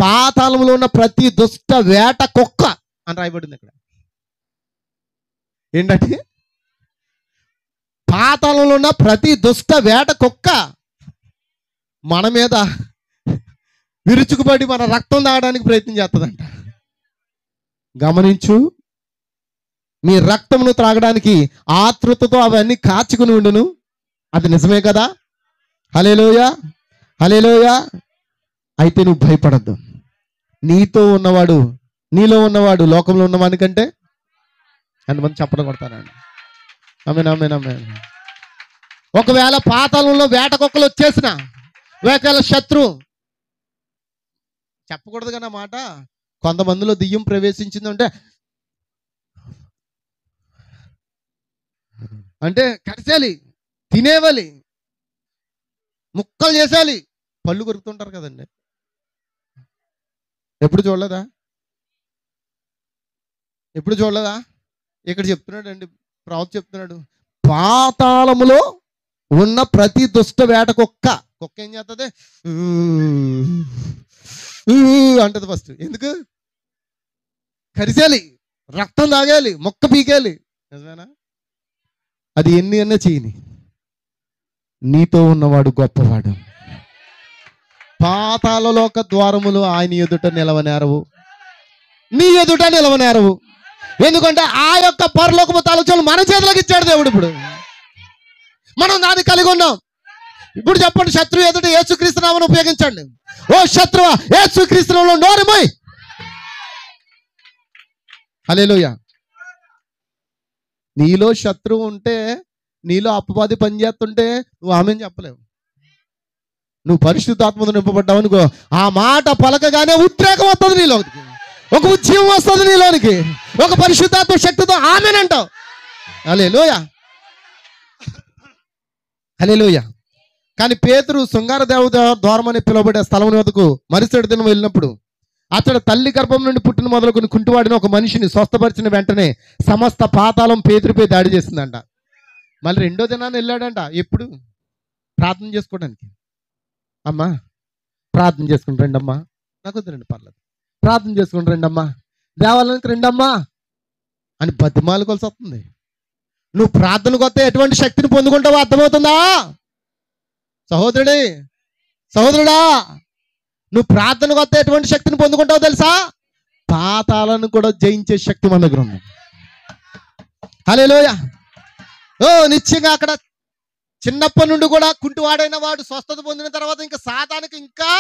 పాతాళంలో ఉన్న ప్రతి దుష్ట వేట కుక్క అని రాయబడింది ఇక్కడ. ఏంటంటే పాతాళంలో ఉన్న ప్రతి దుష్ట వేట కుక్క మన మీద విరుచుకుపడి మన రక్తం తాగడానికి ప్రయత్నం చేస్తుందంట. గమనించు, మీ రక్తమును త్రాగడానికి ఆతృతతో అవన్నీ కాచుకుని ఉండును. అది నిజమే కదా? హల్లెలూయా. హల్లెలూయా. అయితే నువ్వు భయపడద్దు. నీలో ఉన్నవాడు లోకంలో ఉన్నవాని కంటే ఎంతమంది చప్పట్లు కొడతానండి? ఆమేన్, ఆమేన్, ఆమేన్. ఒకవేళ పాతాళంలో వేట కుక్కలు వచ్చేసిన, ఒకవేళ శత్రు చెప్పకూడదు కానీ మాట, కొంతమందిలో దెయ్యం ప్రవేశించిందంటే అంటే కరిసేయాలి, తినేవాలి, ముక్కలు చేసేయాలి, పళ్ళు కొరుకుతుంటారు కదండి. ఎప్పుడు చూడలేదా? ఎప్పుడు చూడలేదా? ఇక్కడ చెప్తున్నాడు అండి, ప్రవక్త చెప్తున్నాడు, పాతాళములో ఉన్న ప్రతి దుష్ట వేట కుక్క ఏం చేస్తుంది? అంటది ఫస్ట్. ఎందుకు? కరిసేయాలి, రక్తం తాగేయాలి, మొక్క పీకేయాలి. నిజమేనా? అది ఎన్ని అన్నా చేయని, నీతో ఉన్నవాడు గొప్పవాడు. పాతాళలోక ద్వారములు ఆయన ఎదుట నిలవనేరవు, నీ ఎదుట నిలవనేరవు. ఎందుకంటే ఆ యొక్క పరలోకము తాలూచాలు మన చేతులకు ఇచ్చాడు దేవుడు. ఇప్పుడు మనం దాన్ని కలిగి ఉన్నాం. ఇప్పుడు చెప్పండి, శత్రువు ఎదుట యేసుక్రీస్తు నామమును ఉపయోగించండి. ఓ శత్రువా, యేసుక్రీస్తు నామములో నోరు మూయి. హల్లెలూయా. నీలో శత్రువు ఉంటే, నీలో అపవాది పనిచేస్తుంటే నువ్వు ఆమెను చెప్పలేవు. నువ్వు పరిశుద్ధాత్మతో నింపబడ్డావు అనుకో, ఆ మాట పలకగానే ఉద్రేకం వస్తుంది నీలోనికి, ఒక ఉద్యమం వస్తుంది నీలోనికి, ఒక పరిశుద్ధాత్మ శక్తితో ఆమెనంటావు. హల్లెలూయా, హల్లెలూయా. కానీ పేతురు శృంగార దేవత ద్వారం అని పిలువబడే స్థలం వద్దకు మరుసటి దినం వెళ్ళినప్పుడు, అతడు తల్లి గర్భం నుండి పుట్టిన మొదలుకొని కుంటివాడిన ఒక మనిషిని స్వస్థపరిచిన వెంటనే సమస్త పాతాళం పేతురుపై దాడి చేసిందంట. మళ్ళీ రెండో దినాన్ని వెళ్ళాడంట. ఎప్పుడు? ప్రార్థన చేసుకోవడానికి. అమ్మా ప్రార్థన చేసుకుని రండమ్మా, నాకు వద్దు రండి, పర్లేదు, ప్రార్థన చేసుకుని రండమ్మా, దేవాలయానికి రండమ్మా అని బతిమాలుకోవాల్సి వస్తుంది. నువ్వు ప్రార్థనకు వస్తే ఎటువంటి శక్తిని పొందుకుంటావో అర్థమవుతుందా సహోదరుడి, సహోదరుడా? నువ్వు ప్రార్థనకు వస్తే ఎటువంటి శక్తిని పొందుకుంటావో తెలుసా? పాతాలను కూడా జయించే శక్తి మన దగ్గర ఉంది. హల్లెలూయా. ఓ నిశ్చయంగా అక్కడ చిన్నప్పటి నుండి కూడా కుంటివాడైన వాడు స్వస్థత పొందిన తర్వాత ఇంకా సాతానికి ఇంకా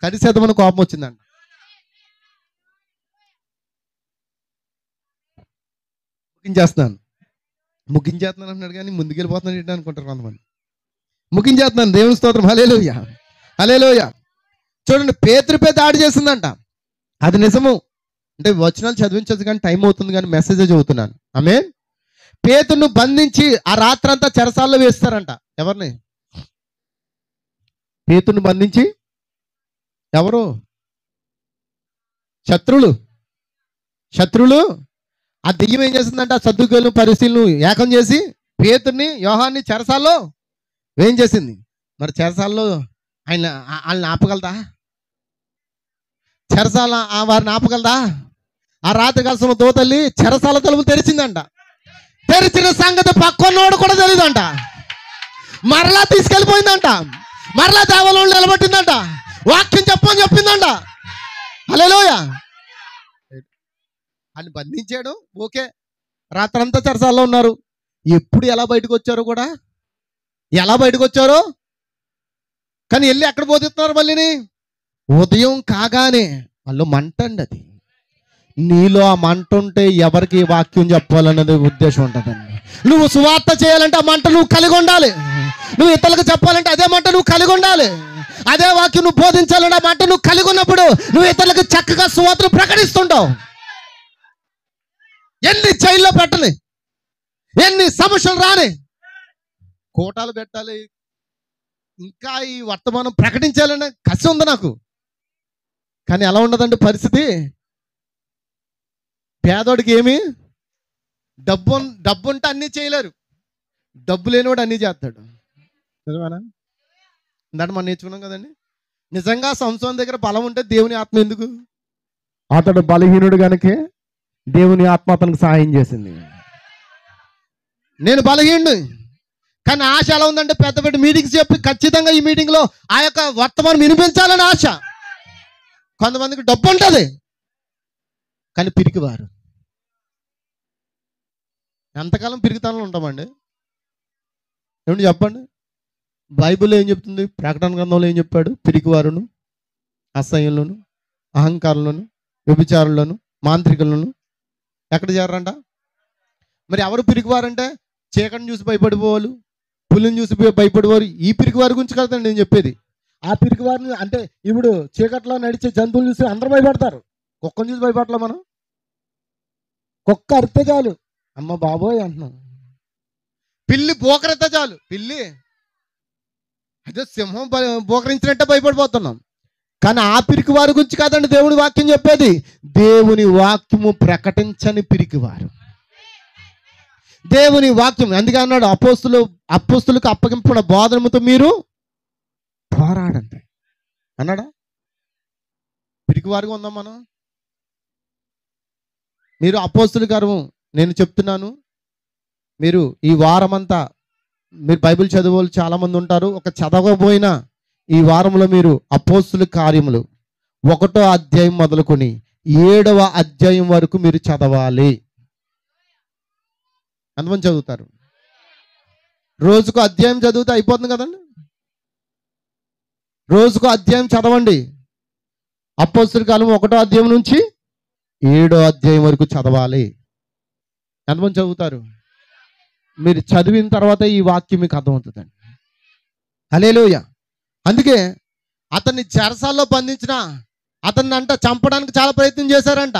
కరిసేదమని కోపం వచ్చిందంట. ముగించేస్తున్నాను అన్నాడు కానీ ముందుకెళ్ళిపోతున్నాను ఏంటి అనుకుంటారు కొంతమంది. ముగించేస్తున్నాను. దేవుని స్తోత్రం. హల్లెలూయా, హల్లెలూయా. చూడండి, పేతురుపై దాడి చేసిందంట. అది నిజము. అంటే వచనాలు చదివించదు కానీ టైం అవుతుంది కానీ మెసేజ్ చదువుతున్నాను. ఆమేన్. పేతురును బంధించి ఆ రాత్రంతా చెరసాల్లో వేస్తారంట. ఎవరిని? పేతురును బంధించి ఎవరు? శత్రువులు. ఆ దెయ్యం ఏం చేసిందంట? సద్దుకేలు పరిశీలను ఏకం చేసి పేతుర్ని యోహాన్ని చెరసాల్లో ఏం చేసింది? మరి చెరసాల్లో వాళ్ళని ఆపగలదా? చెరసాల వారిని ఆపగలదా? ఆ రాత్రి కాల్సిన దోతల్లి చెరసాల తలుపులు తెరిచిందంట. తెరిచిన సంగతి పక్కనోడు కూడా తెలియదంట. మరలా తీసుకెళ్ళిపోయిందంట. మరలా దేవాలయంలో నిలబెట్టిందంట. వాక్యం చెప్పని చెప్పిందంట. హల్లెలూయా. అని బంధించాడు. ఓకే, రాత్రంతా చెరసాల్లో ఉన్నారు. ఎప్పుడు ఎలా బయటకు వచ్చారో కూడా, ఎలా బయటకు వచ్చారో కానీ వెళ్ళి ఎక్కడ బోధిస్తున్నారు మళ్ళీని? ఉదయం కాగానే వాళ్ళు మంట అండి. అది నీలో ఆ మంట ఉంటే ఎవరికి వాక్యం చెప్పాలన్నది ఉద్దేశం ఉంటుందండి. నువ్వు సువార్త చేయాలంటే ఆ మంట నువ్వు కలిగి ఉండాలి. నువ్వు ఇతరులకు చెప్పాలంటే అదే మంట నువ్వు కలిగి ఉండాలి. అదే వాక్యం నువ్వు బోధించాలంటే ఆ మంట నువ్వు కలిగి ఉన్నప్పుడు నువ్వు ఇతరులకు చక్కగా సువార్తను ప్రకటిస్తుంటావు. ఎన్ని జైల్లో పెట్టని, ఎన్ని సమస్యలు రాని, కోటాలు పెట్టాలి, ఇంకా ఈ వర్తమానం ప్రకటించాలనే కసి ఉంది నాకు. కానీ ఎలా ఉండదండి పరిస్థితి? పేదోడికి ఏమి డబ్బు ఉంటే అన్నీ చేయలేరు, డబ్బు లేనివాడు అన్నీ చేస్తాడు. నిజమేనా? ఇందాక మనం నేర్చుకున్నాం కదండి. నిజంగా సంవత్సరం దగ్గర బలం ఉంటే దేవుని ఆత్మ ఎందుకు? అతడు బలహీనుడు కనుకే దేవుని ఆత్మ అతనికి సహాయం చేసింది. నేను బలహీనుడు కానీ ఆశ ఎలా ఉందంటే పెద్ద పెద్ద మీటింగ్స్ చెప్పి ఖచ్చితంగా ఈ మీటింగ్లో ఆ యొక్క వర్తమానం వినిపించాలని ఆశ. కొంతమందికి డబ్బు ఉంటుంది కానీ పిరికివారు. ఎంతకాలం పిరికితనంలో ఉంటామండి? ఏమిటి చెప్పండి? బైబిల్లో ఏం చెప్తుంది? ప్రకటన గ్రంథంలో ఏం చెప్పాడు? పిరికివారును, అసహ్యంలోను, అహంకారంలోను, వ్యభిచారులను, మాంత్రికులను ఎక్కడ చేరంట? మరి ఎవరు పిరికివారంటే చీకటిని చూసి భయపడిపోవాలి, పులిని చూసి భయపడిపోరు. ఈ పిరికివారి గురించి కదండి నేను చెప్పేది. ఆ పిరికివారిని అంటే ఇప్పుడు చీకట్లో నడిచే జంతువులు చూసి అందరూ భయపడతారు. కుక్కను చూసి భయపడలే మనం. కుక్క అరితే చాలు అమ్మ బాబోయ్ అంటున్నాం. పిల్లి బోకరితే చాలు, పిల్లి అదే సింహం బోకరించినట్టే భయపడిపోతున్నాం. కానీ ఆ పిరికి వారి గురించి కాదండి దేవుని వాక్యం చెప్పేది. దేవుని వాక్యము ప్రకటించని పిరికివారు, దేవుని వాక్యం. అందుకే అన్నాడు అపోస్తులకు అప్పగించిన బోధనముతో మీరు పోరాడండి అన్నాడా? పిరికివారుగా ఉందాం మనం. మీరు అపోస్తుల గారు నేను చెప్తున్నాను, మీరు ఈ వారమంతా మీరు బైబిల్ చదివేవాళ్ళు చాలామంది ఉంటారు. ఒక చదవకపోయినా ఈ వారంలో మీరు అపోస్తుల కార్యములు 1వ అధ్యాయం మొదలుకొని 7వ అధ్యాయం వరకు మీరు చదవాలి. ఎంతమంది చదువుతారు? రోజుకు అధ్యాయం చదివితే అయిపోతుంది కదండి. రోజుకు అధ్యాయం చదవండి. అపోస్తుల కాలం 1వ అధ్యాయం నుంచి 7వ అధ్యాయం వరకు చదవాలి. ఎంతమంది చదువుతారు? మీరు చదివిన తర్వాత ఈ వాక్యం మీకు అర్థమవుతుందండి. హల్లెలూయా. అందుకే అతన్ని చెరసాల్లో బంధించిన అతన్ని అంట చంపడానికి చాలా ప్రయత్నం చేశారంట.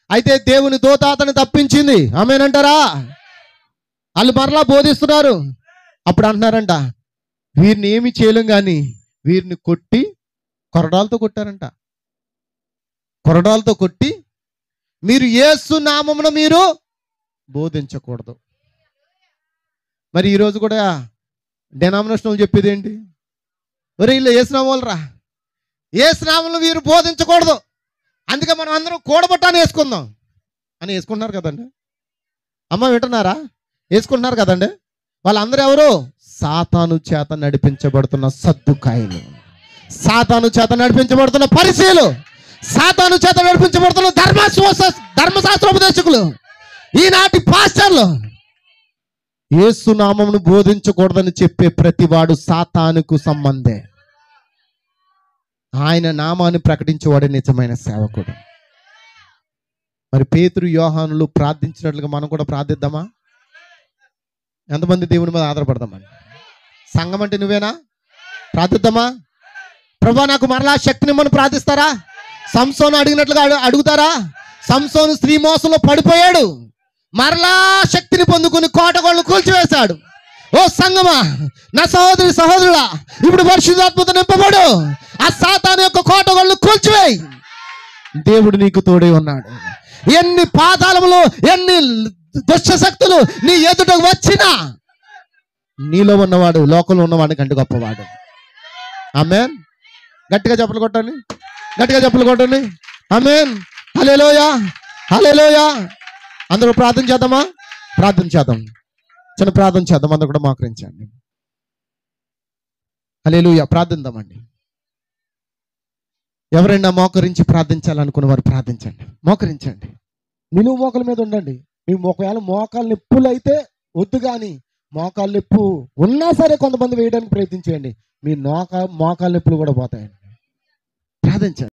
అయితే దేవుని దూత అతన్ని తప్పించింది. ఆమేనంటారా? వాళ్ళు మరలా బోధిస్తున్నారు. అప్పుడు అంటున్నారంట, వీరిని ఏమి చేయలేం కానీ వీరిని కొట్టి కొరడాలతో కొట్టారంట. కొరడాలతో కొట్టి మీరు యేసు నామమున మీరు బోధించకూడదు. మరి ఈరోజు కూడా డినామినేషన్ చెప్పేది ఏంటి? ఒరే వీళ్ళు యేసునామం రా, యేసునామంలో వీరు బోధించకూడదు, అందుకే మనం అందరం కూడబట్టాన్ని వేసుకుందాం అని వేసుకుంటున్నారు కదండి. అమ్మ వింటున్నారా? వేసుకుంటున్నారు కదండి. వాళ్ళందరూ ఎవరు? సాతాను చేత నడిపించబడుతున్న సద్దుకాయలు, సాతాను చేత నడిపించబడుతున్న పరిసయ్యులు, సాతాను చేత నడిపించబడుతున్న ధర్మశాస్త్రోపదేశకులు, ఈనాటి పాస్టర్లు. యేసు నామమును బోధించకూడదని చెప్పే ప్రతివాడు సాతానుకు సంబంధే. ఆయన నామాన్ని ప్రకటించేవాడే నిజమైన సేవకుడు. మరి పేతురు యోహానులు ప్రార్థించినట్లుగా మనం కూడా ప్రార్థిద్దామా? ఎంతమంది దేవుని మీద ఆధారపడదామని? సంఘం అంటే నువ్వేనా? ప్రార్థిద్దామా? ప్రభా నాకు మరలా శక్తినిమ్మని ప్రార్థిస్తారా? సంసోను అడిగినట్లుగా అడుగుతారా? సంసోను స్త్రీ మోసంలో పడిపోయాడు, మరలా శక్తిని పొందుకుని కోటగోళ్ళు కూల్చివేశాడు. ఓ సంగమా, నా సహోదరి సహోదరుడా, ఇప్పుడు పరిశుద్ధాత్మతో నింపబడు, ఆ సాతాను యొక్క కోటగోళ్ళు కూల్చివేయి. దేవుడు నీకు తోడే ఉన్నాడు. ఎన్ని పాతాళములు, ఎన్ని దుష్ట శక్తులు నీ ఎదుటకు వచ్చినా నీలో ఉన్నవాడు లోకంలో ఉన్నవాడు కంటే గొప్పవాడు. ఆమేన్. గట్టిగా చెప్పులు కొట్టండి, గట్టిగా చెప్పులు కొట్టండి. ఆమేన్. హల్లెలూయా, హల్లెలూయా. అందరూ ప్రార్థన చేద్దామా? ప్రార్థన చేద్దాం, చిన్న ప్రార్థన చేద్దాం. అందరూ కూడా మోకరించండి. హల్లెలూయా. ప్రార్థిద్దామండి. ఎవరైనా మోకరించి ప్రార్థించాలనుకున్న వారు ప్రార్థించండి, మోకరించండి. నిలువు మోకల మీద ఉండండి. మీ ఒకవేళ మోకాలు నొప్పులు అయితే వద్దు, కానీ మోకాలు నొప్పు ఉన్నా సరే కొంతమంది వేయడానికి ప్రయత్నించేయండి. మీ మోకాలు నొప్పులు కూడా పోతాయండి. ప్రార్థించండి.